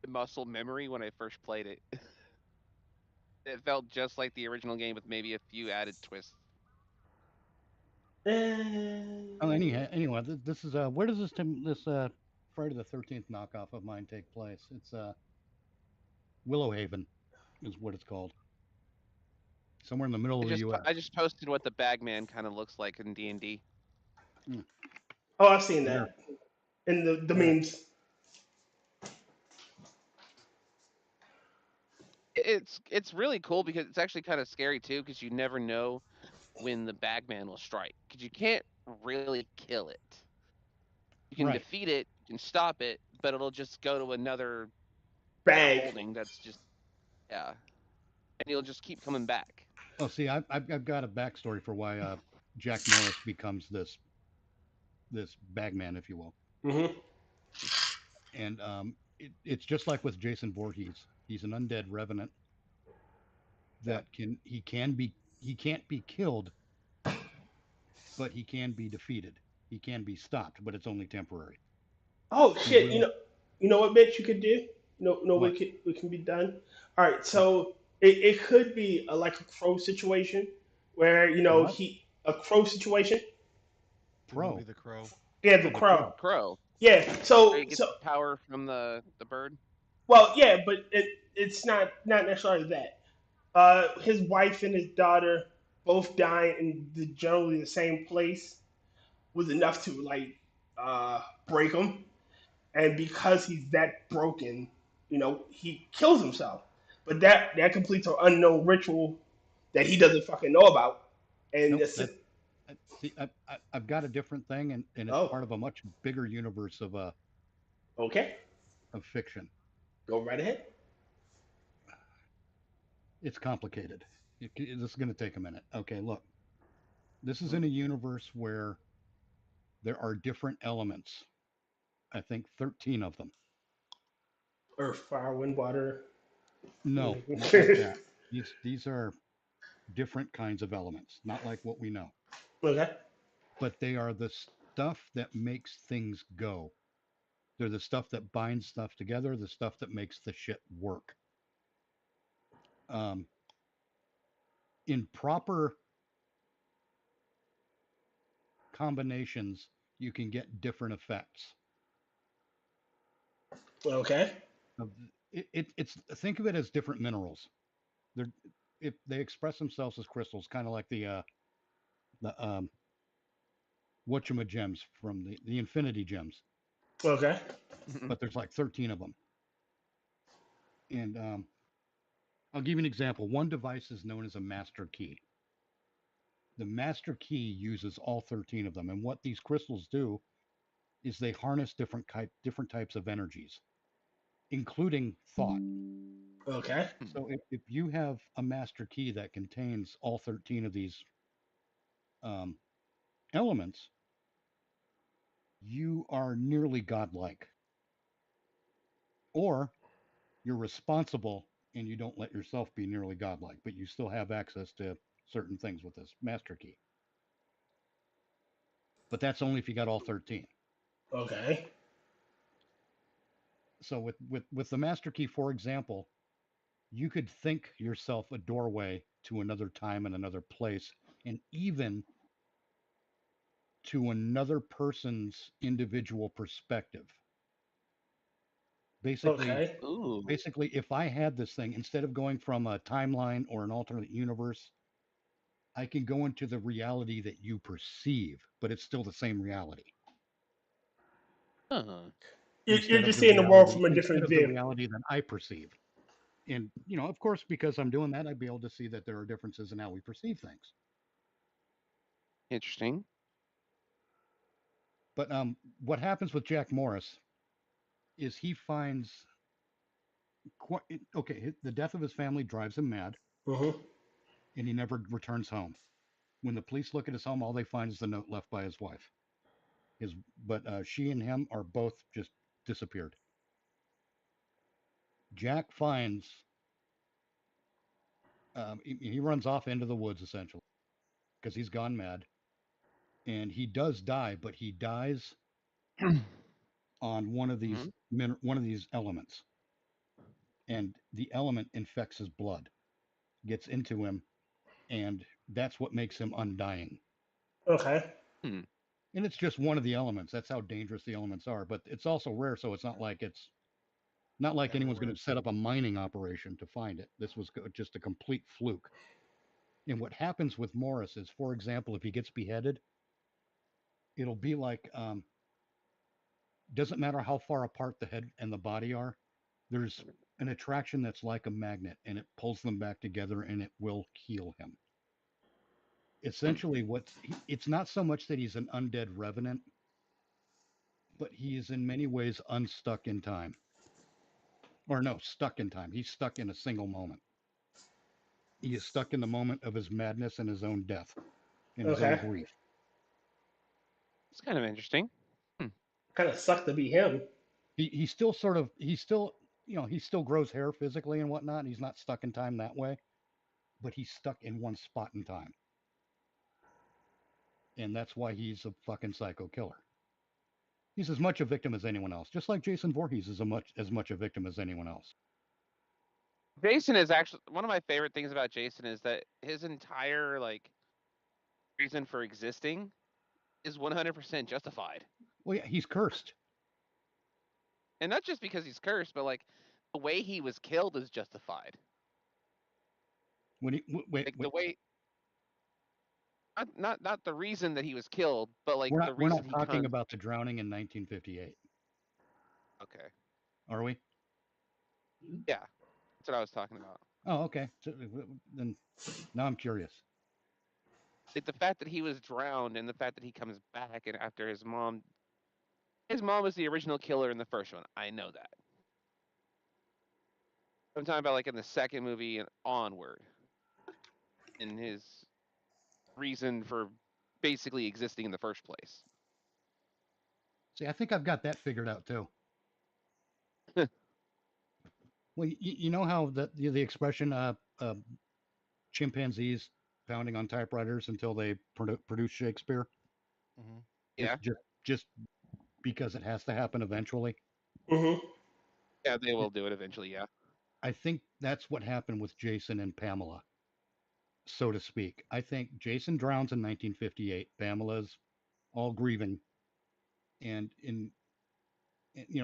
muscle memory when I first played it. It felt just like the original game with maybe a few added twists. Oh, anyway, this is where does this Friday the 13th knockoff of mine take place? It's Willowhaven, is what it's called. Somewhere in the middle of the U.S. I just posted what the Bagman kind of looks like in D&D. Oh, I've seen that in the memes. It's really cool because it's actually kind of scary too, because you never know when the Bagman will strike, because you can't really kill it. You can defeat it, you can stop it, but it'll just go to another bag holding that's just and you'll just keep coming back. Oh, see, I've got a backstory for why Jack Morris becomes this Bagman, if you will. Mm-hmm. And it's just like with Jason Voorhees. He's an undead revenant that he can't be killed, but he can be defeated. He can be stopped, but it's only temporary. Oh shit! You know what, Mitch? You could do. What can be done. All right, so it could be like a crow situation where a crow situation. Crow. The crow. Yeah, the crow. Crow. Yeah. So he gets power from the bird. Well, yeah, but it's not necessarily that. His wife and his daughter both dying in generally the same place was enough to break him, and because he's that broken, he kills himself. But that completes an unknown ritual that he doesn't fucking know about. And Nope. See, I've got a different thing, and it's part of a much bigger universe of okay, of fiction. go right ahead. It's complicated. This is going to take a minute. Okay, look. This is in a universe where there are different elements. I think 13 of them. Earth, fire, wind, water. No, not like that. These are different kinds of elements, not like what we know. Okay. But they are the stuff that makes things go. They're the stuff that binds stuff together, the stuff that makes the shit work. In proper combinations, you can get different effects. Okay. It's think of it as different minerals. They express themselves as crystals, kind of like the whatchamagems from the Infinity Gems. Okay. But there's like 13 of them. And I'll give you an example. One device is known as a master key. The master key uses all 13 of them. And what these crystals do is they harness different types of energies, including thought. Okay. So if you have a master key that contains all 13 of these elements, you are nearly godlike. Or you're responsible and you don't let yourself be nearly godlike, but you still have access to certain things with this master key. But that's only if you got all 13. Okay. So with the master key, for example, you could think yourself a doorway to another time and another place, and even to another person's individual perspective. Basically, if I had this thing, instead of going from a timeline or an alternate universe, I can go into the reality that you perceive, but it's still the same reality. You're just seeing the world from a different view. The reality that I perceive. And, of course, because I'm doing that, I'd be able to see that there are differences in how we perceive things. Interesting. But what happens with Jack Morris is he finds... the death of his family drives him mad, and he never returns home. When the police look at his home, all they find is the note left by his wife. But she and him are both just disappeared. Jack finds he runs off into the woods essentially because he's gone mad, and he does die, but he dies on one of these elements, and the element infects his blood, gets into him, and that's what makes him undying. Okay. And it's just one of the elements. That's how dangerous the elements are. But it's also rare, so it's not like anyone's going to set up a mining operation to find it. This was just a complete fluke. And what happens with Morris is, for example, if he gets beheaded, it'll be like, doesn't matter how far apart the head and the body are, there's an attraction that's like a magnet, and it pulls them back together, and it will heal him. Essentially, it's not so much that he's an undead revenant, but he is in many ways unstuck in time. Or no, stuck in time. He's stuck in a single moment. He is stuck in the moment of his madness and his own death, and his own grief. It's kind of interesting. Kind of sucked to be him. He still grows hair physically and whatnot, and he's not stuck in time that way, but he's stuck in one spot in time. And that's why he's a fucking psycho killer. He's as much a victim as anyone else, just like Jason Voorhees is as much a victim as anyone else. Jason is actually one of my favorite things about Jason is that his entire reason for existing is 100% justified. Well, yeah, he's cursed, and not just because he's cursed, but the way he was killed is justified. When he the way. Not the reason that he was killed, but we're not talking about the drowning in 1958. Okay. Are we? Yeah, that's what I was talking about. Oh, okay. So, then now I'm curious. Like the fact that he was drowned and the fact that he comes back and after his mom was the original killer in the first one. I know that. I'm talking about like in the second movie and onward. And his reason for basically existing in the first place. See, I think I've got that figured out too. Well, you know how the expression chimpanzees pounding on typewriters until they produce Shakespeare? Mm-hmm. Yeah. Just because it has to happen eventually. Mm-hmm. Yeah, they will do it eventually, yeah. I think that's what happened with Jason and Pamela, so to speak. I think Jason drowns in 1958. Pamela's all grieving, and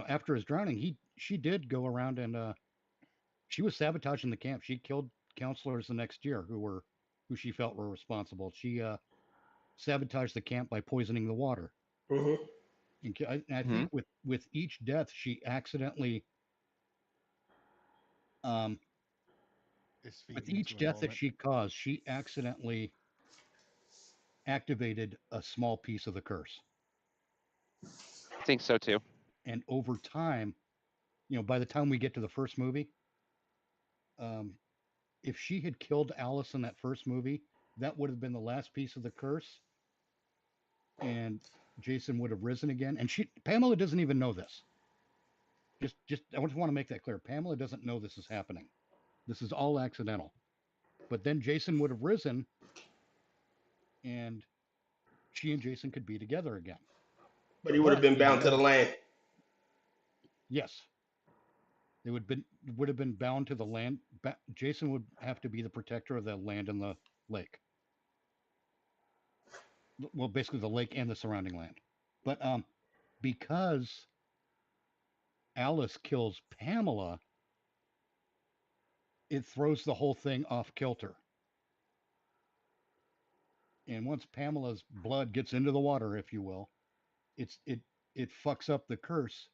after his drowning, she did go around and she was sabotaging the camp. She killed counselors the next year who she felt were responsible. She sabotaged the camp by poisoning the water. Mm-hmm. And I think with each death, she accidentally, with each death that she caused, she accidentally activated a small piece of the curse. I think so too. And over time, by the time we get to the first movie, if she had killed Alice in that first movie, that would have been the last piece of the curse, and Jason would have risen again. And Pamela doesn't even know this. Just I just want to make that clear. Pamela doesn't know this is happening. This is all accidental. But then Jason would have risen, and she and Jason could be together again. But he would have been bound to the land. Yes. They would have been bound to the land. Jason would have to be the protector of the land and the lake. Well, basically the lake and the surrounding land. But because Alice kills Pamela, it throws the whole thing off kilter. And once Pamela's blood gets into the water, if you will, it fucks up the curse.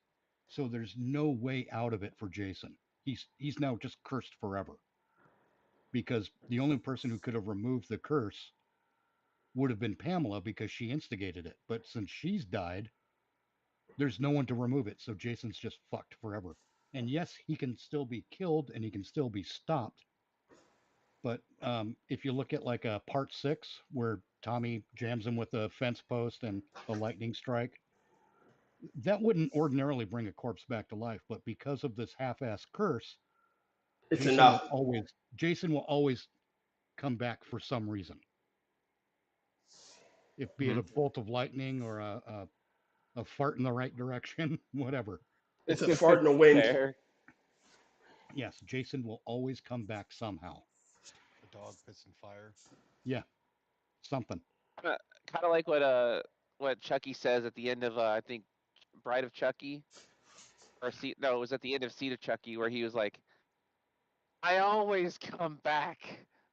So there's no way out of it for Jason. He's now just cursed forever. Because the only person who could have removed the curse would have been Pamela because she instigated it. But since she's died, there's no one to remove it. So Jason's just fucked forever. And yes, he can still be killed and he can still be stopped. But if you look at like a part 6 where Tommy jams him with a fence post and a lightning strike, that wouldn't ordinarily bring a corpse back to life. But because of this half-ass curse, it's Jason enough. Jason will always come back for some reason. If be it a bolt of lightning or a fart in the right direction, whatever. It's a fart in the wind. Fair. Yes, Jason will always come back somehow. A dog pissing fire. Yeah, something. Kind of like what Chucky says at the end of I think Bride of Chucky, it was at the end of Seed of Chucky where he was like, "I always come back,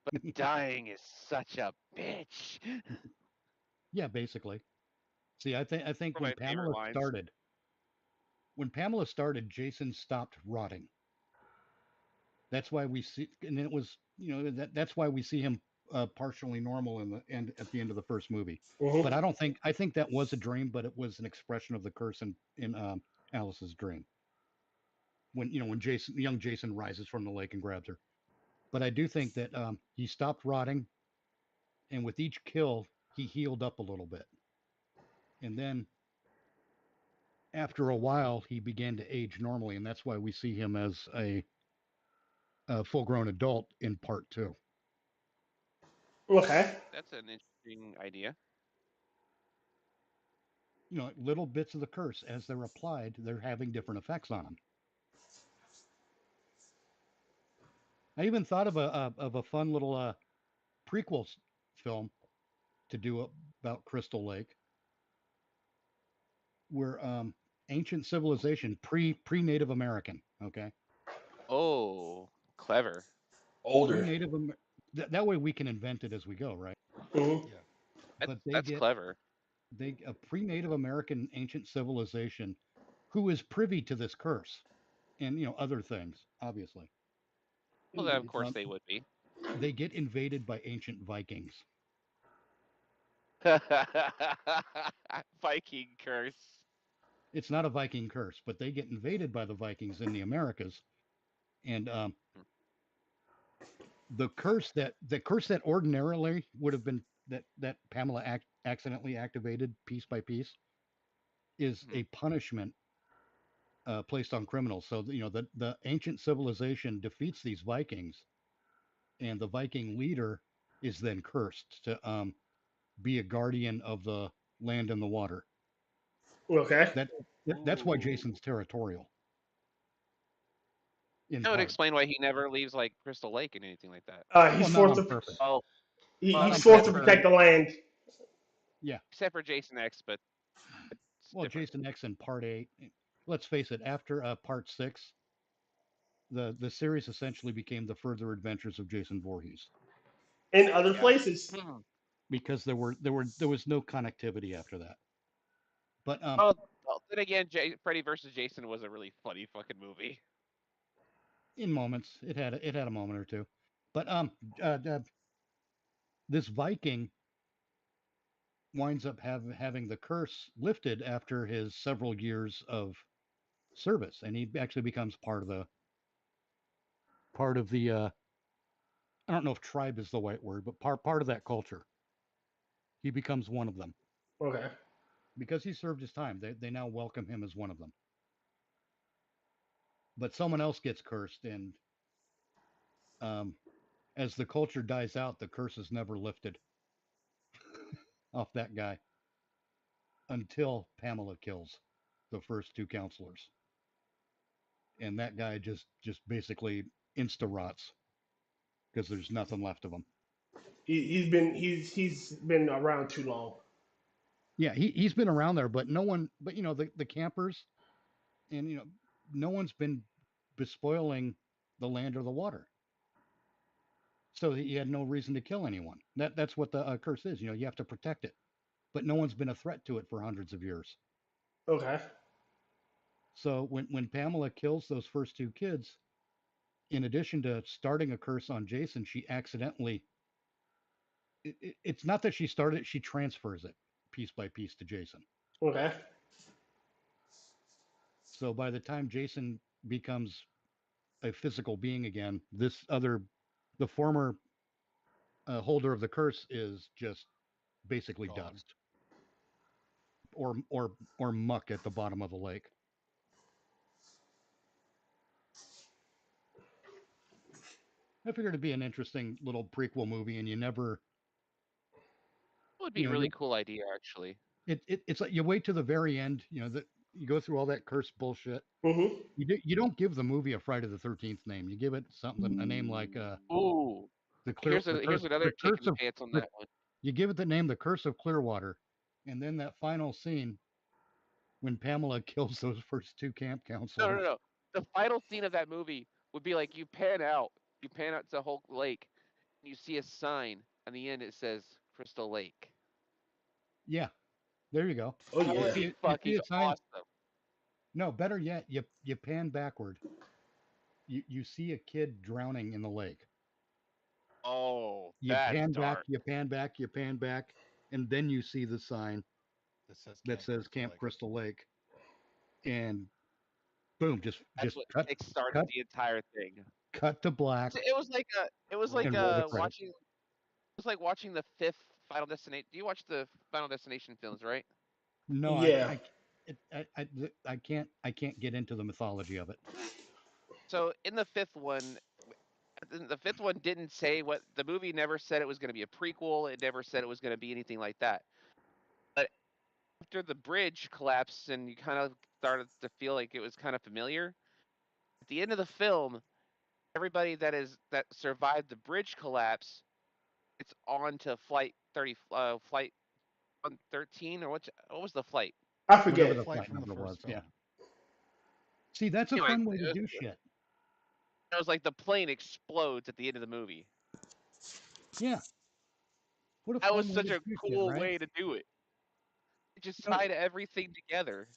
but dying is such a bitch." Yeah, basically. See, I think One of my favorite lines. When Pamela started, Jason stopped rotting. That's why we see, and it was, that's why we see him partially normal at the end of the first movie. Mm-hmm. But I think that was a dream, but it was an expression of the curse in Alice's dream. When young Jason rises from the lake and grabs her. But I do think that he stopped rotting, and with each kill, he healed up a little bit. And then after a while, he began to age normally, and that's why we see him as a full-grown adult in part 2. Okay. That's an interesting idea. Little bits of the curse, as they're applied, they're having different effects on him. I even thought of a fun little prequel film to do about Crystal Lake, where ancient civilization, pre-Native American, okay? Oh, clever. Older. Pre-Native that way we can invent it as we go, right? Mm-hmm. Yeah. That's clever. A pre-Native American ancient civilization who is privy to this curse, and other things, obviously. Well, then, of It's, course they would be. They get invaded by ancient Vikings. Viking curse. It's not a Viking curse, but they get invaded by the Vikings in the Americas, and the curse that ordinarily would have been that Pamela accidentally activated piece by piece is a punishment placed on criminals. So the ancient civilization defeats these Vikings, and the Viking leader is then cursed to be a guardian of the land and the water. Okay. That's why Jason's territorial. That would explain why he never leaves like Crystal Lake and anything like that. He's forced to. Purpose. Oh, He's forced to protect the land. Yeah. Except for Jason X, but. Well, different. Jason X in Part 8. Let's face it. After Part 6, the series essentially became the further adventures of Jason Voorhees. In other places. Because there was no connectivity after that. But then again, Freddy vs. Jason was a really funny fucking movie. In moments, it had a moment or two, but this Viking winds up having the curse lifted after his several years of service, and he actually becomes part of the I don't know if tribe is the right word, but part of that culture. He becomes one of them. Okay. Because he served his time, they now welcome him as one of them. But someone else gets cursed, and as the culture dies out, the curse is never lifted off that guy until Pamela kills the first two counselors, and that guy just basically insta-rots because there's nothing left of him. He's been around too long. Yeah, he's been around there, but no one, but the campers, and no one's been bespoiling the land or the water. So he had no reason to kill anyone. That's what the curse is. You have to protect it, but no one's been a threat to it for hundreds of years. Okay. So when Pamela kills those first two kids, in addition to starting a curse on Jason, she accidentally. It's not that she started it; she transfers it piece by piece to Jason. Okay. So by the time Jason becomes a physical being again, the former holder of the curse is just basically dust or muck at the bottom of the lake. I figured it'd be an interesting little prequel movie, and you never. It would be a really cool idea, actually. It's like you wait to the very end, that you go through all that curse bullshit. Mm-hmm. You don't give the movie a Friday the 13th name. You give it something, a name like Ooh. Here's another kick in the pants on that one. You give it the name The Curse of Clearwater, and then that final scene when Pamela kills those first two camp counselors. No. The final scene of that movie would be like you pan out to the whole lake, and you see a sign. On the end, it says Crystal Lake. Yeah, there you go. Oh yeah, that would be fucking awesome. No, better yet, you pan backward. You see a kid drowning in the lake. Oh, you pan back, you pan back, and then you see the sign that says Camp Crystal Lake, and boom, just cut. It started the entire thing. Cut to black. It was like watching the fifth Final Destination. Do you watch the Final Destination films, right? No, yeah. I can't get into the mythology of it. So in the fifth one didn't say what the movie never said it was going to be a prequel. It never said it was going to be anything like that. But after the bridge collapsed and you kind of started to feel like it was kind of familiar, at the end of the film, everybody that survived the bridge collapse, it's on to flight 13 or what was the flight? I forget. The flight number was. Yeah. See, that's a fun way to do shit. It was like the plane explodes at the end of the movie. Yeah. That was such a cool way to do it. It just tied everything together.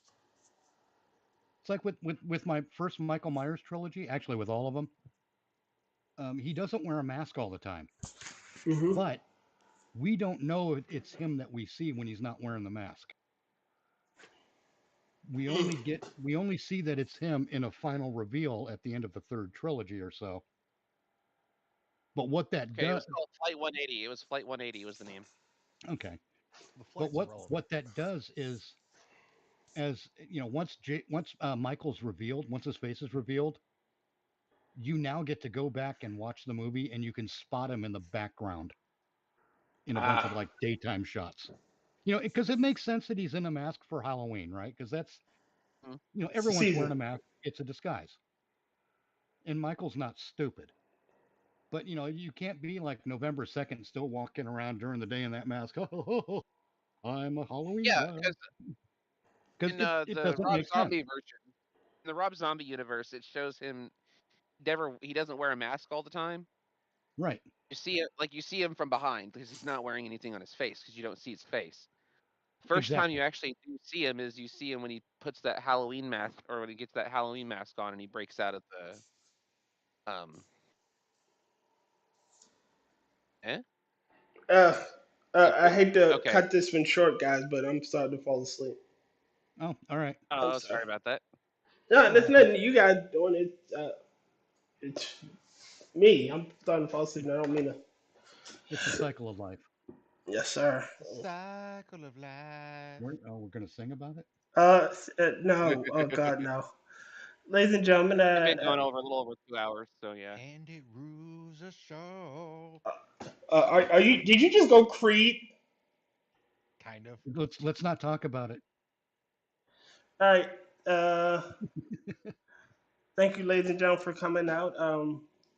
It's like with my first Michael Myers trilogy, actually with all of them, he doesn't wear a mask all the time. Mm-hmm. But we don't know it's him that we see when he's not wearing the mask. We only see that it's him in a final reveal at the end of the third trilogy or so. But what that Okay, it was does, called Flight 180. It was Flight 180 was the name. okay. The But flight's irrelevant. what that does is, as you know, once Michael's revealed, once his face is revealed, you now get to go back and watch the movie, and you can spot him in the background in a bunch of like daytime shots. You know, because it makes sense that he's in a mask for Halloween, right? Because that's, Mhm. you know, It's the everyone's wearing a season. mask. It's a disguise. And Michael's not stupid. But, you know, you can't be like November 2nd still walking around during the day in that mask. Oh, I'm a Halloween Yeah, guy. because Because in it the doesn't Rob make sense. Zombie version, in the Rob Zombie universe, it shows him he doesn't wear a mask all the time. Right. You see it you see him from behind because he's not wearing anything on his face because you don't see his face. First time you Exactly. actually do see him is you see him when he puts that Halloween mask or when he gets that Halloween mask on and he breaks out of the eh? Uh, I hate to Okay. cut this one short, guys, but I'm starting to fall asleep. Oh, all right. I'm Oh, sorry. sorry about that. No, there's nothing you guys doing. It's me. I'm starting to fall asleep. And I don't mean to. It's a cycle of life. Yes, sir. The cycle of life. We're going to sing about it? No. Oh, God, no. Ladies and gentlemen, We've been going over a little over 2 hours, so yeah. And it rules a show. are you? Did you just go Creed? Kind of. Let's not talk about it. All right. Thank you, ladies and gentlemen, for coming out.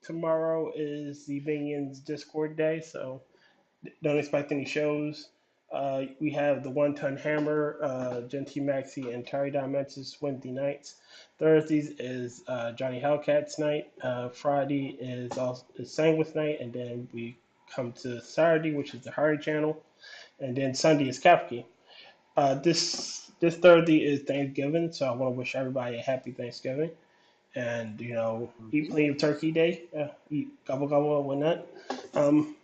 Tomorrow is the Vinians Discord day, so don't expect any shows. We have the One Ton Hammer, Genty Maxi, and Terry Dimensions Wednesday nights. Thursdays is Johnny Hellcat's night. Friday is Sanguine's night, and then we come to Saturday, which is the Hardy channel, and then Sunday is Kefki. This Thursday is Thanksgiving, so I want to wish everybody a happy Thanksgiving, and eat plenty of turkey day. Eat gobble gobble and whatnot. Um,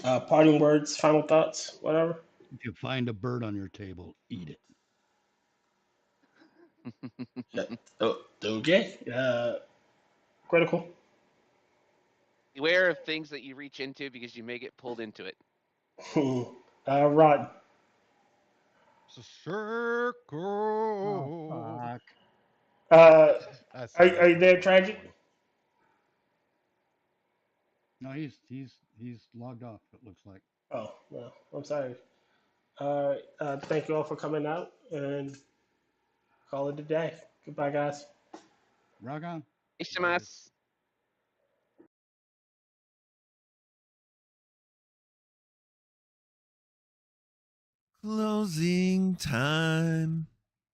Parting words, final thoughts, whatever. If you find a bird on your table, eat it. Okay. Critical. Beware of things that you reach into because you may get pulled into it. Rod. It's a circle. Oh, fuck. Are you there, Tragic? No, he's logged off, it looks like. Oh, well, I'm sorry. Thank you all for coming out and call it a day. Goodbye, guys. Rock on. Ishimasu. Closing time.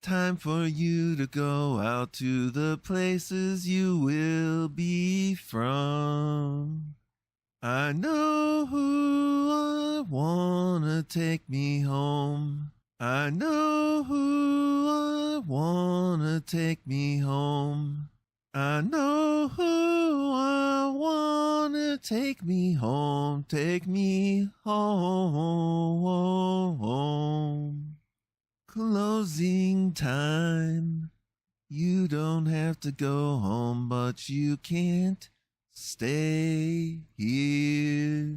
Time for you to go out to the places you will be from. I know who I wanna take me home. I know who I wanna take me home. I know who I wanna take me home. Take me home. Closing time. You don't have to go home, but you can't stay here.